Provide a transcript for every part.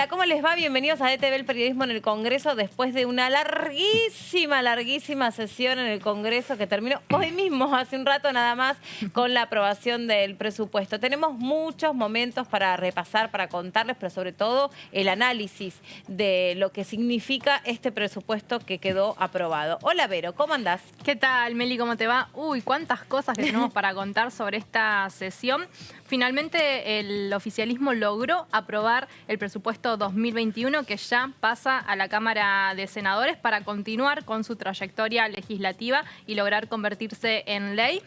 Hola, ¿cómo les va? Bienvenidos a DTV el Periodismo en el Congreso después de una larguísima sesión en el Congreso que terminó hoy mismo, hace un rato nada más, con la aprobación del presupuesto. Tenemos muchos momentos para repasar, para contarles, pero sobre todo el análisis de lo que significa este presupuesto que quedó aprobado. Hola, Vero, ¿cómo andás? ¿Qué tal, Meli? ¿Cómo te va? Uy, cuántas cosas que tenemos para contar sobre esta sesión. Finalmente, el oficialismo logró aprobar el presupuesto 2021 que ya pasa a la Cámara de Senadores para continuar con su trayectoria legislativa y lograr convertirse en ley.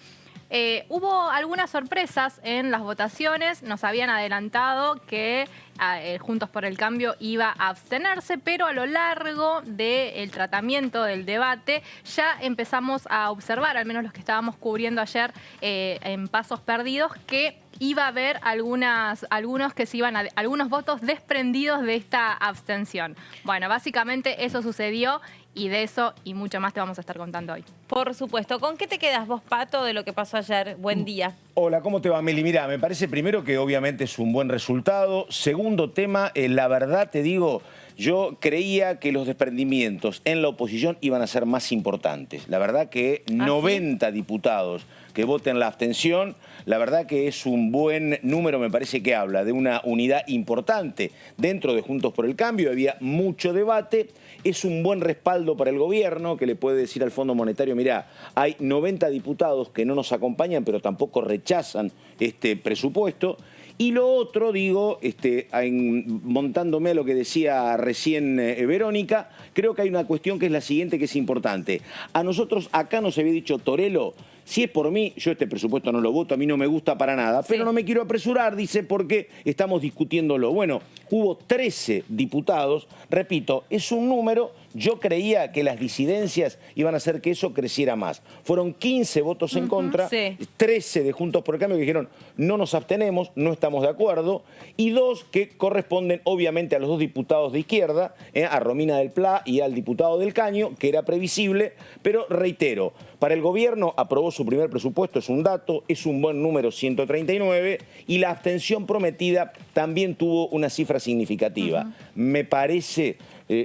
Hubo algunas sorpresas en las votaciones. Nos habían adelantado que Juntos por el Cambio iba a abstenerse, pero a lo largo del tratamiento del debate ya empezamos a observar, al menos los que estábamos cubriendo ayer en Pasos Perdidos, que iba a haber algunos votos desprendidos de esta abstención. Bueno, básicamente eso sucedió y de eso y mucho más te vamos a estar contando hoy. Por supuesto. ¿Con qué te quedas vos, Pato, de lo que pasó ayer? Buen día. Hola, ¿cómo te va, Meli? Mirá, me parece primero que obviamente es un buen resultado. Segundo tema, la verdad te digo, yo creía que los desprendimientos en la oposición iban a ser más importantes. La verdad que 90 diputados que voten la abstención, la verdad que es un buen número, me parece que habla de una unidad importante dentro de Juntos por el Cambio. Había mucho debate, es un buen respaldo para el gobierno que le puede decir al Fondo Monetario, mirá, hay 90 diputados que no nos acompañan, pero tampoco rechazan este presupuesto. Y lo otro, digo, montándome a lo que decía recién Verónica, creo que hay una cuestión que es la siguiente, que es importante. A nosotros acá nos había dicho Torello, si es por mí, yo este presupuesto no lo voto, a mí no me gusta para nada, pero no me quiero apresurar, dice, porque estamos discutiéndolo. Bueno, hubo 13 diputados, repito, es un número, yo creía que las disidencias iban a hacer que eso creciera más. Fueron 15 votos en contra, 13 de Juntos por el Cambio que dijeron no nos abstenemos, no estamos de acuerdo, y 2 que corresponden obviamente a los 2 diputados de izquierda, a Romina del Pla y al diputado del Caño, que era previsible, pero reitero, para el gobierno aprobó su primer presupuesto, es un dato, es un buen número, 139, y la abstención prometida también tuvo una cifra significativa. Me parece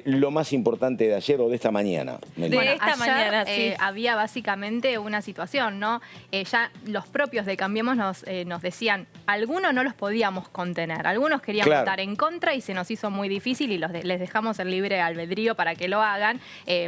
lo más importante de ayer o de esta mañana. Bueno, esta mañana había básicamente una situación, ¿no? Ya los propios de Cambiemos nos decían, algunos no los podíamos contener, algunos querían votar en contra y se nos hizo muy difícil y les dejamos el libre albedrío para que lo hagan.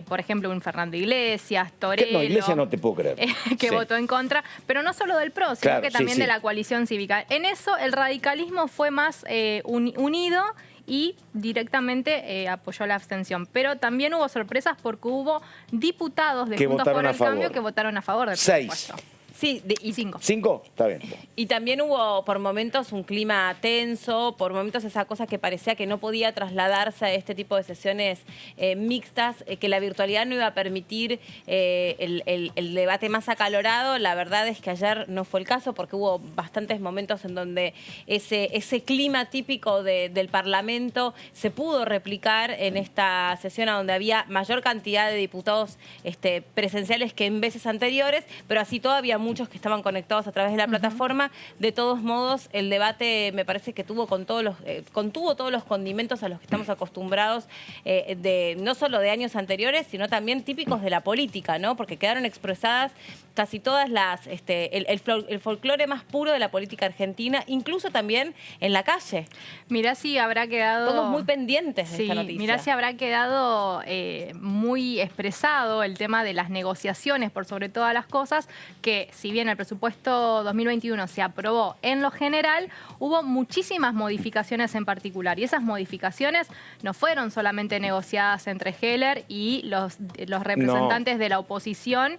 Por ejemplo, un Fernando Iglesias, Torello. No, Iglesias no te puedo creer. Que votó en contra, pero no solo del PRO, sino que también de la coalición cívica. En eso el radicalismo fue más unido y directamente apoyó la abstención. Pero también hubo sorpresas porque hubo diputados de Juntos por el Cambio que votaron a favor del presupuesto. Sí, y 5. ¿5? Está bien. Y también hubo por momentos un clima tenso, por momentos esa cosa que parecía que no podía trasladarse a este tipo de sesiones mixtas, que la virtualidad no iba a permitir el debate más acalorado. La verdad es que ayer no fue el caso porque hubo bastantes momentos en donde ese clima típico del Parlamento se pudo replicar en esta sesión a donde había mayor cantidad de diputados presenciales que en veces anteriores, pero así todavía muchos que estaban conectados a través de la plataforma. De todos modos, el debate me parece que contuvo todos los condimentos a los que estamos acostumbrados, no solo de años anteriores, sino también típicos de la política, ¿no? Porque quedaron expresadas casi todas el folclore más puro de la política argentina, incluso también en la calle. Mirá si habrá quedado... Todos muy pendientes de esta noticia. Mirá si habrá quedado muy expresado el tema de las negociaciones por sobre todas las cosas, que si bien el presupuesto 2021 se aprobó en lo general, hubo muchísimas modificaciones en particular. Y esas modificaciones no fueron solamente negociadas entre Heller y los representantes de la oposición,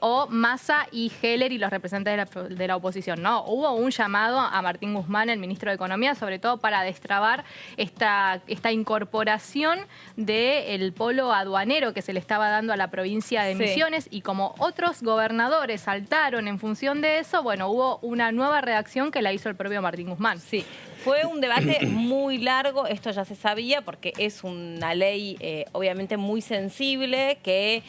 o Massa y Heller y los representantes de la oposición. No, hubo un llamado a Martín Guzmán, el ministro de Economía, sobre todo para destrabar esta incorporación del polo aduanero que se le estaba dando a la provincia de Misiones, y como otros gobernadores saltaron en función de eso, bueno, hubo una nueva redacción que la hizo el propio Martín Guzmán. Sí. Fue un debate muy largo, esto ya se sabía porque es una ley obviamente muy sensible que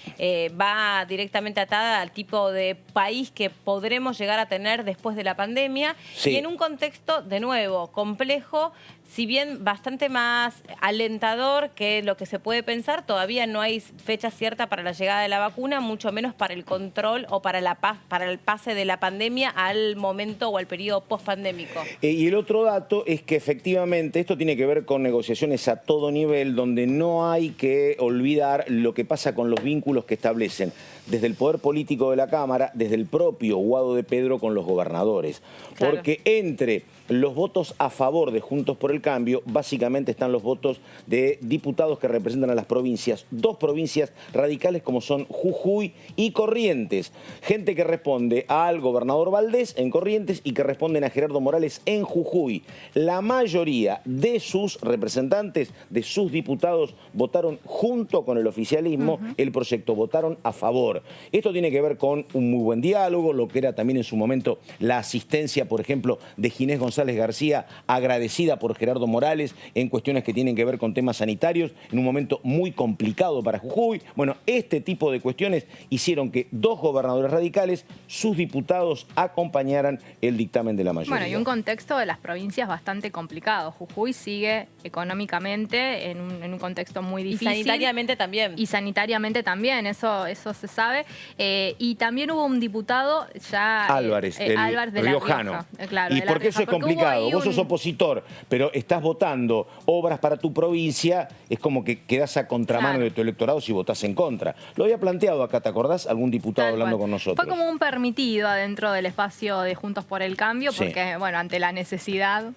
va directamente atada al tipo de país que podremos llegar a tener después de la pandemia y en un contexto, de nuevo, complejo. si bien bastante más alentador que lo que se puede pensar, todavía no hay fecha cierta para la llegada de la vacuna, mucho menos para el control o para el pase de la pandemia al momento o al periodo post-pandémico. Y el otro dato es que efectivamente esto tiene que ver con negociaciones a todo nivel, donde no hay que olvidar lo que pasa con los vínculos que establecen desde el poder político de la Cámara, desde el propio Guado de Pedro con los gobernadores. Claro. Porque entre los votos a favor de Juntos por el Cambio, básicamente están los votos de diputados que representan a las provincias, dos provincias radicales como son Jujuy y Corrientes. Gente que responde al gobernador Valdés en Corrientes y que responden a Gerardo Morales en Jujuy. La mayoría de sus representantes, de sus diputados, votaron junto con el oficialismo el proyecto, votaron a favor. Esto tiene que ver con un muy buen diálogo, lo que era también en su momento la asistencia, por ejemplo, de Ginés González García, agradecida por Gerardo Morales en cuestiones que tienen que ver con temas sanitarios, en un momento muy complicado para Jujuy. Bueno, este tipo de cuestiones hicieron que dos gobernadores radicales, sus diputados, acompañaran el dictamen de la mayoría. Bueno, y un contexto de las provincias bastante complicado. Jujuy sigue económicamente en un contexto muy difícil. Y sanitariamente también. Y sanitariamente también, eso se sabe. Y también hubo un diputado ya... Álvarez, el Álvarez de La riojano. Rioja, claro, ¿Y de La por qué eso Rioja, es porque hubo complicado? ahí Vos sos opositor, pero estás votando obras para tu provincia, es como que quedás a contramano Claro. de tu electorado si votás en contra. Lo había planteado acá, ¿te acordás? Algún diputado Tal hablando cual. con nosotros. Fue como un permitido adentro del espacio de Juntos por el Cambio, Sí. porque, bueno, ante la necesidad,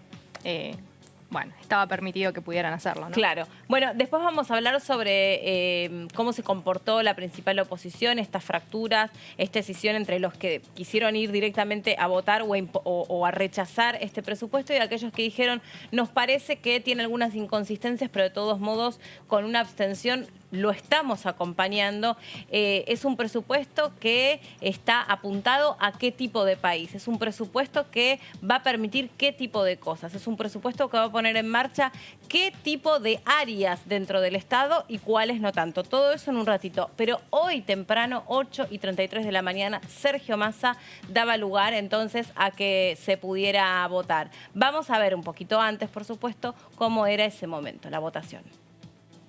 bueno, estaba permitido que pudieran hacerlo, ¿no? Claro. Bueno, después vamos a hablar sobre cómo se comportó la principal oposición, estas fracturas, esta decisión entre los que quisieron ir directamente a votar o a rechazar este presupuesto y aquellos que dijeron, nos parece que tiene algunas inconsistencias, pero de todos modos, con una abstención lo estamos acompañando. Es un presupuesto que está apuntado a qué tipo de país. Es un presupuesto que va a permitir qué tipo de cosas. Es un presupuesto que va a poner en marcha qué tipo de áreas dentro del Estado y cuáles no tanto. Todo eso en un ratito. Pero hoy temprano, 8:33 de la mañana, Sergio Massa daba lugar entonces a que se pudiera votar. Vamos a ver un poquito antes, por supuesto, cómo era ese momento, la votación.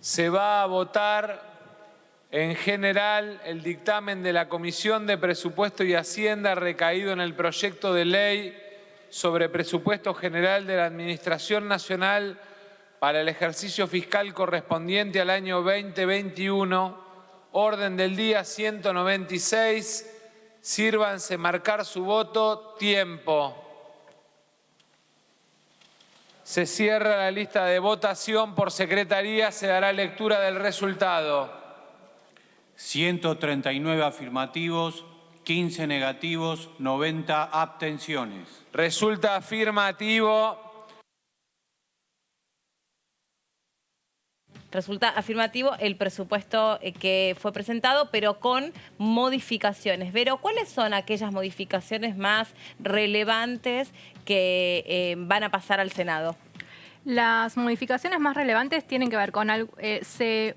Se va a votar en general el dictamen de la Comisión de Presupuesto y Hacienda recaído en el proyecto de ley sobre presupuesto general de la Administración Nacional para el ejercicio fiscal correspondiente al año 2021, orden del día 196. Sírvanse marcar su voto. Tiempo. Se cierra la lista de votación por secretaría. Se dará lectura del resultado. 139 afirmativos, 15 negativos, 90 abstenciones. Resulta afirmativo. Resulta afirmativo el presupuesto que fue presentado, pero con modificaciones. Vero, ¿cuáles son aquellas modificaciones más relevantes que van a pasar al Senado? Las modificaciones más relevantes tienen que ver con algo.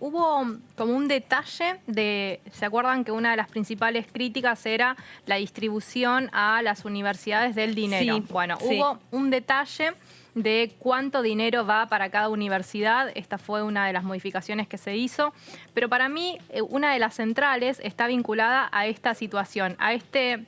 Hubo como un detalle de. ¿Se acuerdan que una de las principales críticas era la distribución a las universidades del dinero? Sí, bueno, sí. Hubo un detalle de cuánto dinero va para cada universidad. Esta fue una de las modificaciones que se hizo. Pero para mí, una de las centrales está vinculada a esta situación, a este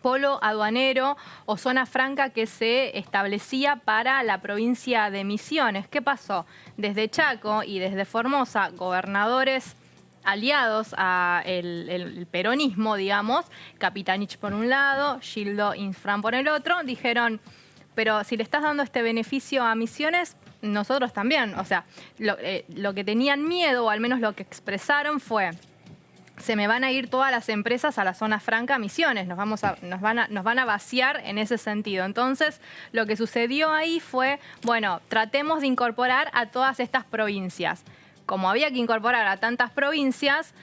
polo aduanero o zona franca que se establecía para la provincia de Misiones. ¿Qué pasó? Desde Chaco y desde Formosa, gobernadores aliados al peronismo, digamos, Capitanich por un lado, Gildo Infran por el otro, dijeron, pero si le estás dando este beneficio a Misiones, nosotros también. O sea, lo que tenían miedo, o al menos lo que expresaron fue: se me van a ir todas las empresas a la zona franca Misiones, nos van a vaciar en ese sentido. Entonces, lo que sucedió ahí fue, bueno, tratemos de incorporar a todas estas provincias. Como había que incorporar a tantas provincias,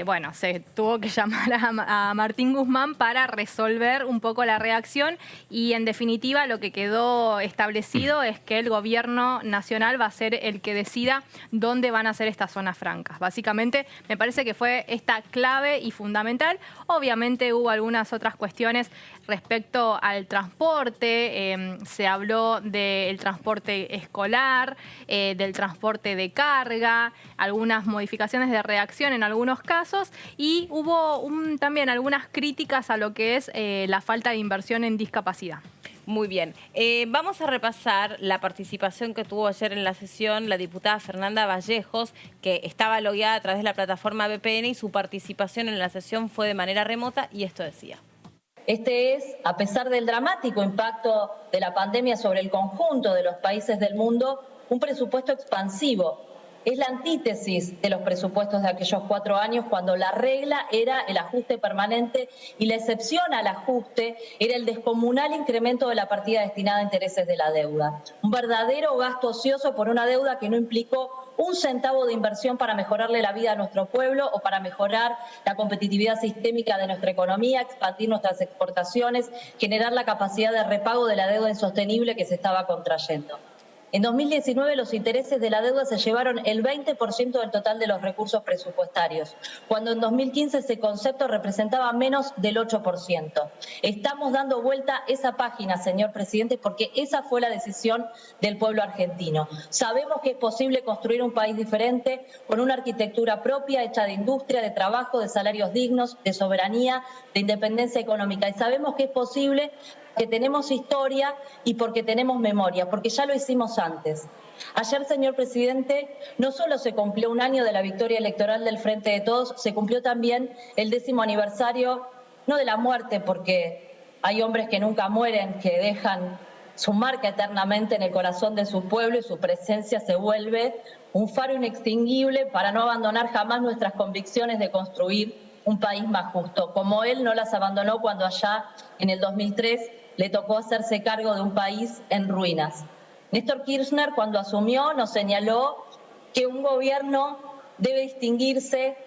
bueno, se tuvo que llamar a Martín Guzmán para resolver un poco la reacción y en definitiva lo que quedó establecido es que el gobierno nacional va a ser el que decida dónde van a ser estas zonas francas. Básicamente me parece que fue esta clave y fundamental. Obviamente hubo algunas otras cuestiones respecto al transporte, se habló del transporte escolar, del transporte de carga, algunas modificaciones de redacción en algunos casos y hubo también algunas críticas a lo que es la falta de inversión en discapacidad. Muy bien. Vamos a repasar la participación que tuvo ayer en la sesión la diputada Fernanda Vallejos, que estaba logueada a través de la plataforma VPN y su participación en la sesión fue de manera remota y esto decía. Este es, a pesar del dramático impacto de la pandemia sobre el conjunto de los países del mundo, un presupuesto expansivo. Es la antítesis de los presupuestos de aquellos 4 años cuando la regla era el ajuste permanente y la excepción al ajuste era el descomunal incremento de la partida destinada a intereses de la deuda. Un verdadero gasto ocioso por una deuda que no implicó un centavo de inversión para mejorarle la vida a nuestro pueblo o para mejorar la competitividad sistémica de nuestra economía, expandir nuestras exportaciones, generar la capacidad de repago de la deuda insostenible que se estaba contrayendo. En 2019 los intereses de la deuda se llevaron el 20% del total de los recursos presupuestarios, cuando en 2015 ese concepto representaba menos del 8%. Estamos dando vuelta esa página, señor presidente, porque esa fue la decisión del pueblo argentino. Sabemos que es posible construir un país diferente, con una arquitectura propia, hecha de industria, de trabajo, de salarios dignos, de soberanía, de independencia económica. Y sabemos que es posible que tenemos historia y porque tenemos memoria, porque ya lo hicimos antes. Ayer, señor presidente, no solo se cumplió un año de la victoria electoral del Frente de Todos, se cumplió también el 10º aniversario, no de la muerte, porque hay hombres que nunca mueren, que dejan su marca eternamente en el corazón de su pueblo y su presencia se vuelve un faro inextinguible para no abandonar jamás nuestras convicciones de construir un país más justo, como él no las abandonó cuando allá en el 2003 le tocó hacerse cargo de un país en ruinas. Néstor Kirchner, cuando asumió, nos señaló que un gobierno debe distinguirse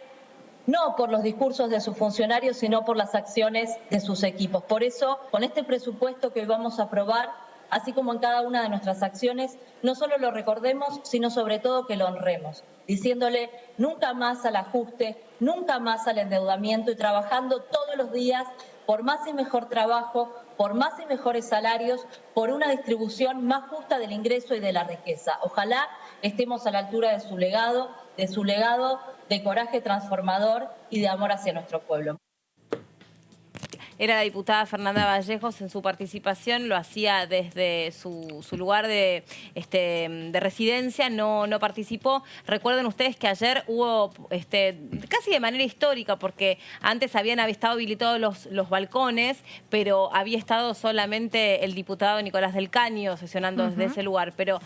no por los discursos de sus funcionarios, sino por las acciones de sus equipos. Por eso, con este presupuesto que hoy vamos a aprobar, así como en cada una de nuestras acciones, no solo lo recordemos, sino sobre todo que lo honremos, diciéndole nunca más al ajuste, nunca más al endeudamiento y trabajando todos los días por más y mejor trabajo, por más y mejores salarios, por una distribución más justa del ingreso y de la riqueza. Ojalá estemos a la altura de su legado de coraje transformador y de amor hacia nuestro pueblo. Era la diputada Fernanda Vallejos, en su participación lo hacía desde su lugar de residencia, no participó. Recuerden ustedes que ayer hubo casi de manera histórica, porque antes habían estado habilitados los balcones, pero había estado solamente el diputado Nicolás del Caño sesionando desde ese lugar. Pero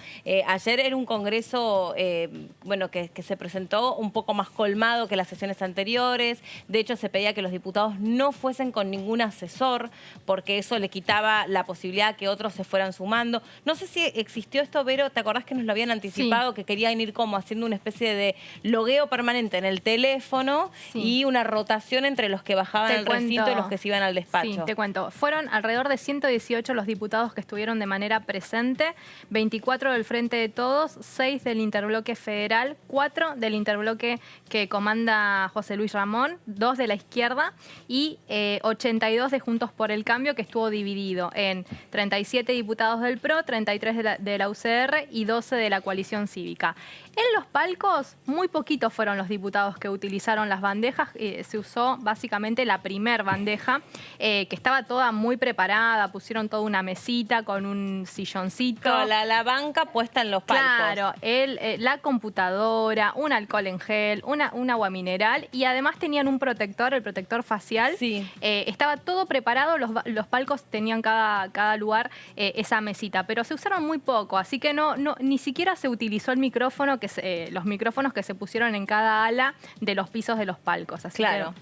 ayer era un congreso que se presentó un poco más colmado que las sesiones anteriores. De hecho, se pedía que los diputados no fuesen con ningún asesor, porque eso le quitaba la posibilidad que otros se fueran sumando. No sé si existió esto, Vero, ¿te acordás que nos lo habían anticipado? Sí. Que querían ir como haciendo una especie de logueo permanente en el teléfono y una rotación entre los que bajaban al recinto y los que se iban al despacho. Sí, te cuento. Fueron alrededor de 118 los diputados que estuvieron de manera presente, 24 del Frente de Todos, 6 del Interbloque Federal, 4 del Interbloque que comanda José Luis Ramón, 2 de la izquierda y 82 de Juntos por el Cambio, que estuvo dividido en 37 diputados del PRO, 33 de la UCR y 12 de la coalición cívica. En los palcos, muy poquitos fueron los diputados que utilizaron las bandejas. Se usó básicamente la primer bandeja, que estaba toda muy preparada. Pusieron toda una mesita con un silloncito. La banca puesta en los palcos. Claro, la computadora, un alcohol en gel, un agua mineral y además tenían un protector, el protector facial. Sí. Estaba todo preparado, los palcos tenían cada lugar esa mesita, pero se usaron muy poco, así que ni siquiera se utilizó el micrófono, los micrófonos que se pusieron en cada ala de los pisos de los palcos. Así claro.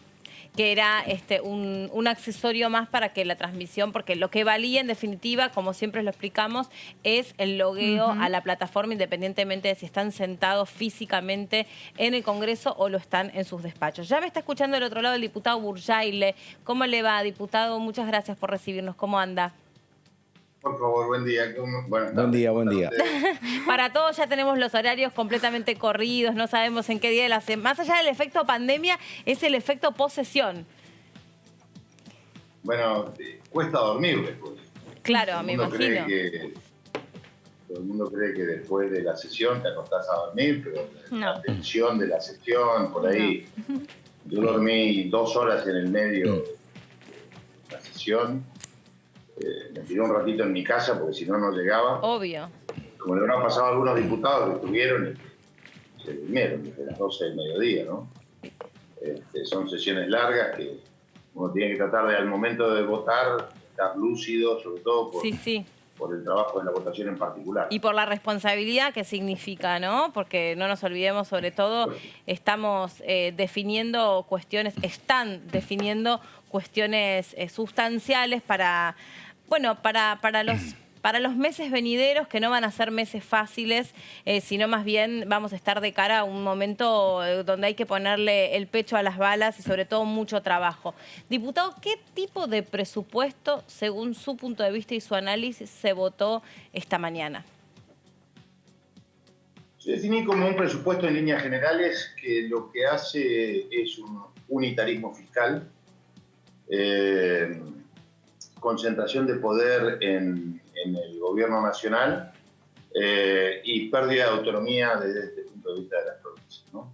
que era un accesorio más para que la transmisión, porque lo que valía en definitiva, como siempre lo explicamos, es el logueo a la plataforma, independientemente de si están sentados físicamente en el Congreso o lo están en sus despachos. Ya me está escuchando del otro lado el diputado Burjaile. ¿Cómo le va, diputado? Muchas gracias por recibirnos. ¿Cómo anda? Por favor, buen día. Buen día, buen día. Para todos ya tenemos los horarios completamente corridos, no sabemos en qué día de la semana. Más allá del efecto pandemia, es el efecto posesión. Bueno, cuesta dormir después. Claro, me imagino. Todo el mundo cree que después de la sesión te acostás a dormir, pero la tensión de la sesión, por ahí. Yo dormí 2 horas en el medio de la sesión. Me tiré un ratito en mi casa porque si no, no llegaba. Obvio. Como le habrán pasado a algunos diputados que estuvieron y se durmieron desde las 12 del mediodía, ¿no? Son sesiones largas que uno tiene que tratar de, al momento de votar, estar lúcido, sobre todo por el trabajo de la votación en particular. Y por la responsabilidad que significa, ¿no? Porque no nos olvidemos, sobre todo, están definiendo cuestiones sustanciales para los meses venideros, que no van a ser meses fáciles, sino más bien vamos a estar de cara a un momento donde hay que ponerle el pecho a las balas y sobre todo mucho trabajo. Diputado, ¿qué tipo de presupuesto, según su punto de vista y su análisis, se votó esta mañana? Se definí como un presupuesto en líneas generales que lo que hace es un unitarismo fiscal, concentración de poder en el gobierno nacional y pérdida de autonomía desde este punto de vista de las provincias, ¿no?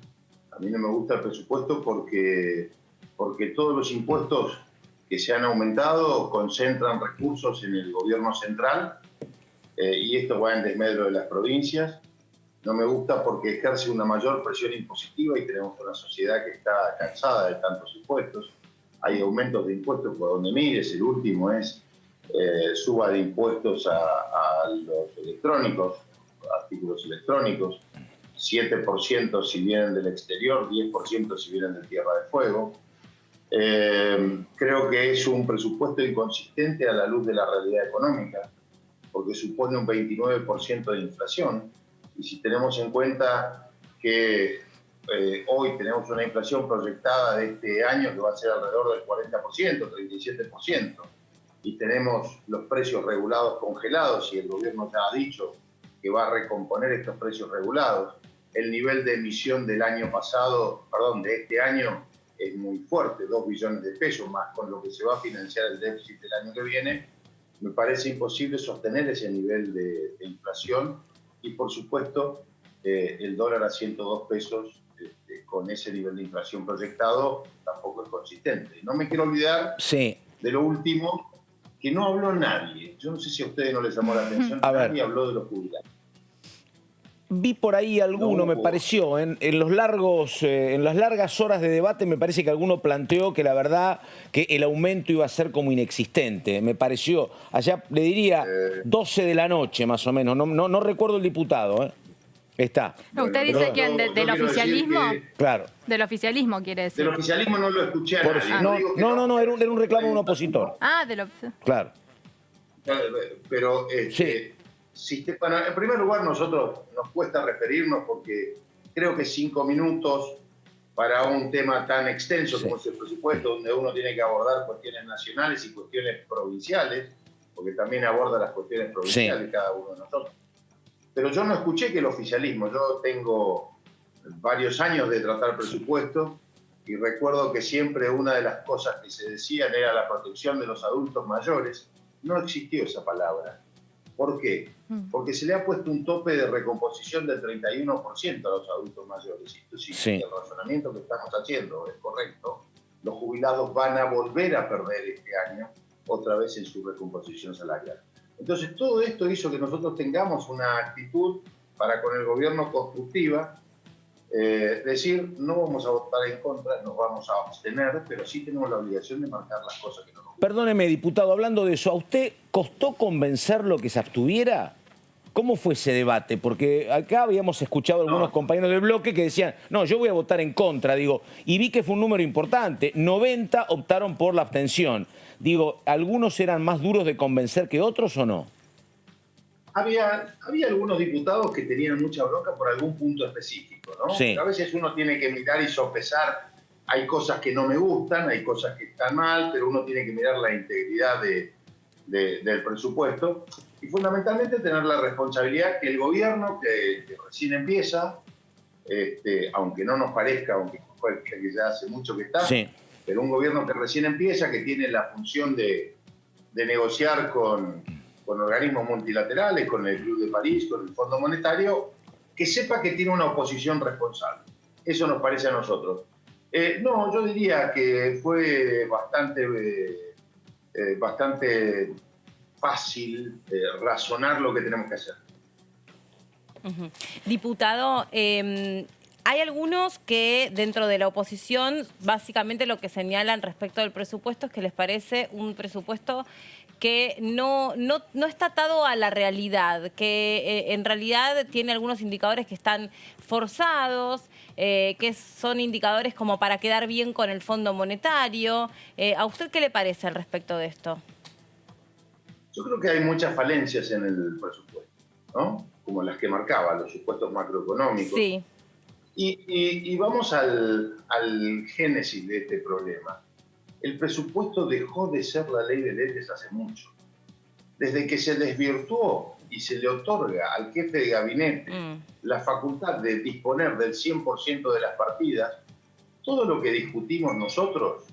A mí no me gusta el presupuesto porque todos los impuestos que se han aumentado concentran recursos en el gobierno central y esto va en desmedro de las provincias. No me gusta porque ejerce una mayor presión impositiva y tenemos una sociedad que está cansada de tantos impuestos. Hay aumentos de impuestos por donde mires. El último es suba de impuestos a los electrónicos, artículos electrónicos, 7% si vienen del exterior, 10% si vienen de Tierra de Fuego. Creo que es un presupuesto inconsistente a la luz de la realidad económica, porque supone un 29% de inflación. Y si tenemos en cuenta que hoy tenemos una inflación proyectada de este año que va a ser alrededor del 40%, 37%, y tenemos los precios regulados congelados y el gobierno ya ha dicho que va a recomponer estos precios regulados. El nivel de emisión del año pasado, de este año, es muy fuerte, 2 billones de pesos más con lo que se va a financiar el déficit del año que viene. Me parece imposible sostener ese nivel de inflación y, por supuesto, el dólar a 102 pesos con ese nivel de inflación proyectado tampoco es consistente. No me quiero olvidar de lo último, que no habló nadie. Yo no sé si a ustedes no les llamó la atención, nadie habló de los jubilados. Vi por ahí alguno, me pareció, en las largas horas de debate me parece que alguno planteó que la verdad que el aumento iba a ser como inexistente. Me pareció, allá le diría 12 de la noche más o menos, no recuerdo el diputado, Está. No, usted dice que del oficialismo. Claro. Del oficialismo quiere decir. Del oficialismo no lo escuché a nadie. No, era un reclamo de un opositor. Claro. Pero bueno, en primer lugar nosotros nos cuesta referirnos porque creo que 5 minutos para un tema tan extenso como es el presupuesto, donde uno tiene que abordar cuestiones nacionales y cuestiones provinciales, porque también aborda las cuestiones provinciales cada uno de nosotros. Pero yo no escuché que el oficialismo, yo tengo varios años de tratar presupuesto y recuerdo que siempre una de las cosas que se decían era la protección de los adultos mayores. No existió esa palabra. ¿Por qué? Porque se le ha puesto un tope de recomposición del 31% a los adultos mayores. Si el razonamiento que estamos haciendo es correcto, los jubilados van a volver a perder este año otra vez en su recomposición salarial. Entonces, todo esto hizo que nosotros tengamos una actitud para con el gobierno constructiva, decir, no vamos a votar en contra, nos vamos a abstener, pero sí tenemos la obligación de marcar las cosas que no nos gustan. Perdóneme, diputado, hablando de eso, ¿a usted costó convencerlo que se abstuviera? ¿Cómo fue ese debate? Porque acá habíamos escuchado a algunos compañeros del bloque que decían, no, yo voy a votar en contra, digo, y vi que fue un número importante, 90 optaron por la abstención. Digo, ¿algunos eran más duros de convencer que otros o no? Había algunos diputados que tenían mucha bronca por algún punto específico, ¿no? Sí. A veces uno tiene que mirar y sopesar, hay cosas que no me gustan, hay cosas que están mal, pero uno tiene que mirar la integridad del presupuesto y fundamentalmente tener la responsabilidad que el gobierno que recién empieza, aunque no nos parezca, aunque ya hace mucho que está, Sí. pero un gobierno que recién empieza, que tiene la función de negociar con organismos multilaterales, con el Club de París, con el Fondo Monetario, que sepa que tiene una oposición responsable. Eso nos parece a nosotros. No, yo diría que fue bastante fácil razonar lo que tenemos que hacer. Diputado, hay algunos que dentro de la oposición básicamente lo que señalan respecto del presupuesto es que les parece un presupuesto que no está atado a la realidad, que en realidad tiene algunos indicadores que están forzados, que son indicadores como para quedar bien con el Fondo Monetario. ¿A usted qué le parece al respecto de esto? Yo creo que hay muchas falencias en el presupuesto, ¿no? Como las que marcaba, los supuestos macroeconómicos. Sí. Y vamos al génesis de este problema. El presupuesto dejó de ser la ley de leyes hace mucho. Desde que se desvirtuó y se le otorga al jefe de gabinete la facultad de disponer del 100% de las partidas, todo lo que discutimos nosotros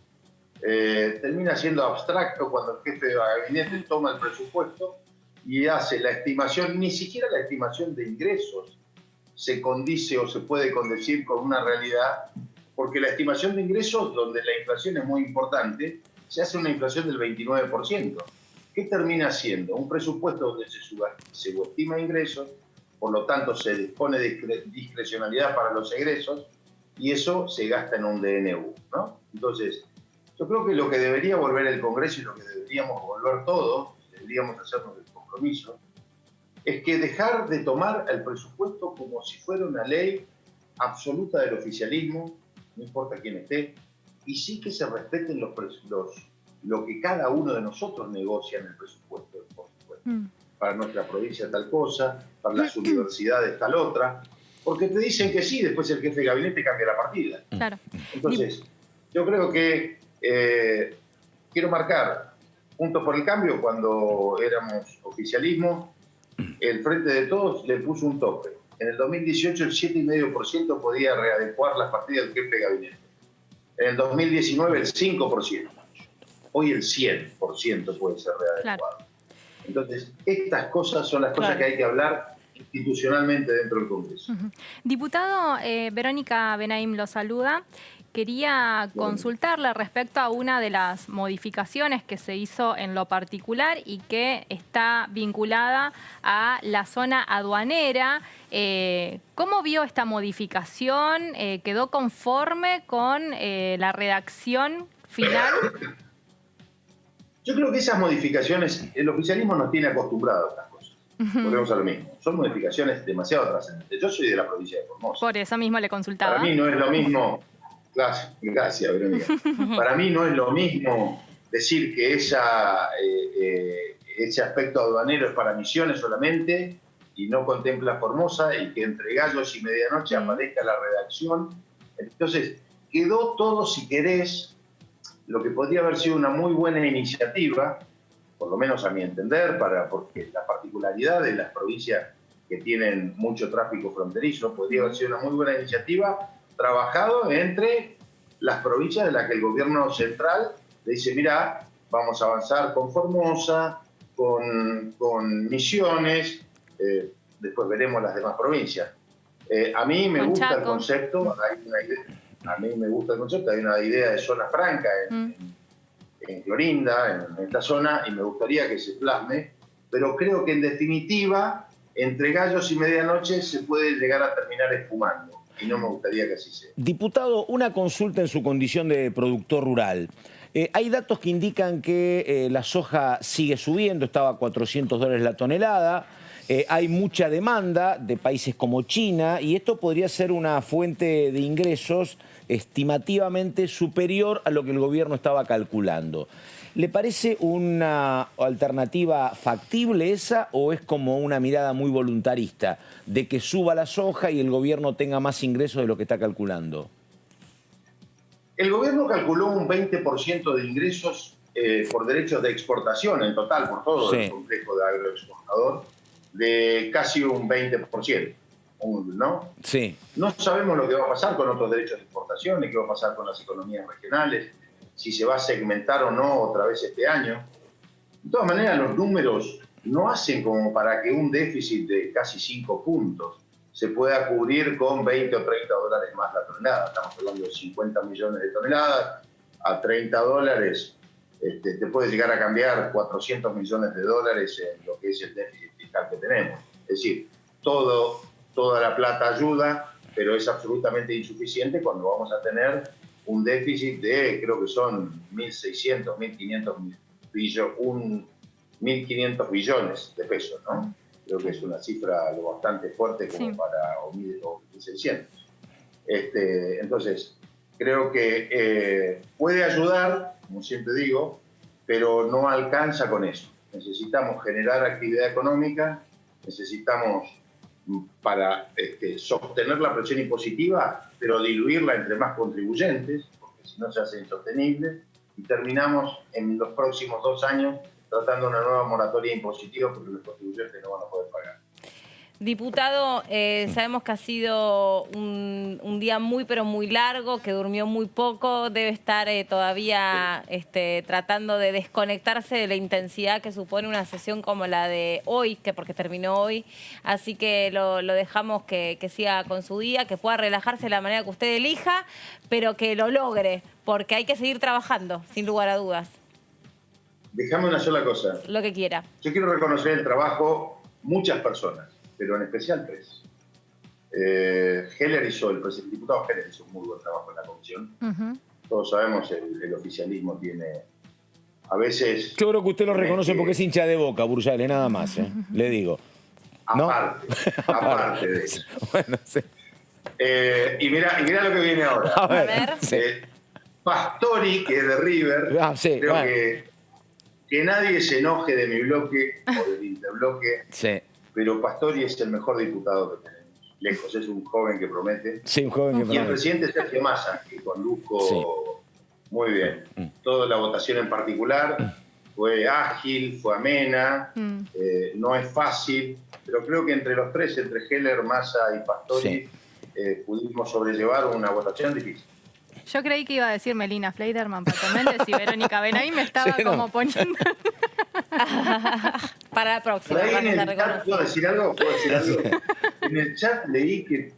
termina siendo abstracto cuando el jefe de gabinete toma el presupuesto y hace la estimación, ni siquiera la estimación de ingresos se condice o se puede condecir con una realidad, porque la estimación de ingresos, donde la inflación es muy importante, se hace una inflación del 29%. ¿Qué termina siendo? Un presupuesto donde se subestima ingresos, por lo tanto se dispone de discrecionalidad para los egresos, y eso se gasta en un DNU, ¿no? Entonces, yo creo que lo que debería volver el Congreso y lo que deberíamos volver todos, deberíamos hacernos el compromiso, es que dejar de tomar el presupuesto como si fuera una ley absoluta del oficialismo, no importa quién esté, y sí que se respeten lo que cada uno de nosotros negocia en el presupuesto, por supuesto. Para nuestra provincia tal cosa, para las universidades tal otra, porque te dicen que sí, después el jefe de gabinete cambia la partida. Claro. Entonces, yo creo que quiero marcar, Juntos por el Cambio, cuando éramos oficialismo, el Frente de Todos le puso un tope. En el 2018 el 7,5% podía readecuar las partidas del jefe de gabinete. En el 2019 el 5%. Hoy el 100% puede ser readecuado. Claro. Entonces, estas cosas son las cosas que hay que hablar institucionalmente dentro del Congreso. Diputado, Verónica Benaim lo saluda. Quería consultarle respecto a una de las modificaciones que se hizo en lo particular y que está vinculada a la zona aduanera. ¿Cómo vio esta modificación? ¿Quedó conforme con la redacción final? Yo creo que esas modificaciones, el oficialismo nos tiene acostumbrados a estas cosas. Volvemos a lo mismo. Son modificaciones demasiado trascendentes. Yo soy de la provincia de Formosa. Por eso mismo le consultaba. Para mí no es lo mismo... Gracias, Verónica. Para mí no es lo mismo decir que ese aspecto aduanero es para Misiones solamente y no contempla Formosa, y que entre gallos y medianoche aparezca la redacción. Entonces, quedó todo, si querés, lo que podría haber sido una muy buena iniciativa, por lo menos a mi entender, porque la particularidad de las provincias que tienen mucho tráfico fronterizo, podría haber sido una muy buena iniciativa, trabajado entre las provincias de las que el gobierno central le dice, mira, vamos a avanzar con Formosa, con Misiones, después veremos las demás provincias. A mí me gusta el concepto, hay una idea de zona franca en Clorinda, en esta zona, y me gustaría que se plasme, pero creo que en definitiva, entre gallos y medianoche se puede llegar a terminar esfumando. Y no me gustaría que así sea. Diputado, una consulta en su condición de productor rural. Hay datos que indican que la soja sigue subiendo, estaba a $400 la tonelada. hay mucha demanda de países como China y esto podría ser una fuente de ingresos estimativamente superior a lo que el gobierno estaba calculando. ¿Le parece una alternativa factible esa o es como una mirada muy voluntarista de que suba la soja y el gobierno tenga más ingresos de lo que está calculando? El gobierno calculó un 20% de ingresos por derechos de exportación en total, por todo el complejo de agroexportador, de casi un 20%, ¿no? Sí. No sabemos lo que va a pasar con otros derechos de exportación, ni qué va a pasar con las economías regionales, si se va a segmentar o no otra vez este año. De todas maneras, los números no hacen como para que un déficit de casi 5 puntos se pueda cubrir con 20 o 30 dólares más la tonelada. Estamos hablando de 50 millones de toneladas, a 30 dólares te puede llegar a cambiar 400 millones de dólares en lo que es el déficit fiscal que tenemos. Es decir, toda la plata ayuda, pero es absolutamente insuficiente cuando vamos a tener un déficit de, creo que son 1.600, 1.500 billones de pesos, ¿no? Creo que es una cifra lo bastante fuerte como para, o 1.600. Entonces, creo que puede ayudar, como siempre digo, pero no alcanza con eso. Necesitamos generar actividad económica, necesitamos para sostener la presión impositiva, pero diluirla entre más contribuyentes, porque si no se hace insostenible, y terminamos en los próximos 2 años tratando una nueva moratoria impositiva porque los contribuyentes no van a poder pagar. Diputado, sabemos que ha sido un día muy pero muy largo, que durmió muy poco, debe estar todavía tratando de desconectarse de la intensidad que supone una sesión como la de hoy, que porque terminó hoy, así que lo dejamos que siga con su día, que pueda relajarse de la manera que usted elija, pero que lo logre, porque hay que seguir trabajando, sin lugar a dudas. Déjame una sola cosa. Lo que quiera. Yo quiero reconocer el trabajo muchas personas, pero en especial 3. El diputado Heller hizo un muy buen trabajo en la comisión. Todos sabemos, el oficialismo tiene a veces... Yo creo que usted lo reconoce porque es hincha de Boca, Burjale, nada más, le digo. ¿No? Aparte de eso. Bueno, sí. Y mirá lo que viene ahora. A ver. Sí. Pastori, que es de River, creo que nadie se enoje de mi bloque o del interbloque. Sí. Pero Pastori es el mejor diputado que tenemos. Lejos, es un joven que promete. Sí, un joven que promete. Y el presidente Sergio Massa, que condujo muy bien. Toda la votación en particular fue ágil, fue amena, no es fácil, pero creo que entre los 3, entre Heller, Massa y Pastori, pudimos sobrellevar una votación difícil. Yo creí que iba a decir Melina Fleiderman, Pato Méndez y Verónica Benahí, me estaba como poniendo... Para la próxima. En el chat, ¿puedo decir algo? En el chat leí que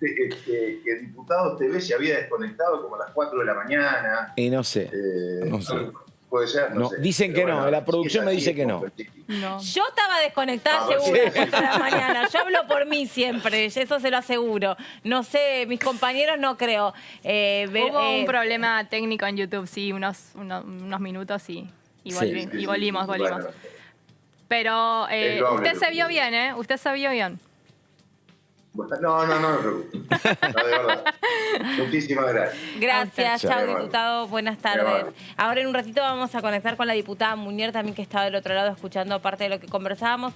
Diputados TV se había desconectado como a las 4 de la mañana. Y no sé. Puede ser, no sé. Dicen que no, la producción me dice que no. Yo estaba desconectada seguro a las 4 de la mañana. Yo hablo por mí siempre, eso se lo aseguro. No sé, mis compañeros no creo. Hubo un problema técnico en YouTube, sí, unos minutos y volvimos. Bueno. Pero usted se vio bien, ¿eh? Usted se vio bien. No me preocupe. No, de verdad. Muchísimas gracias. Gracias, chao diputado, buenas tardes. Ahora en un ratito vamos a conectar con la diputada Munier también, que estaba del otro lado escuchando parte de lo que conversábamos.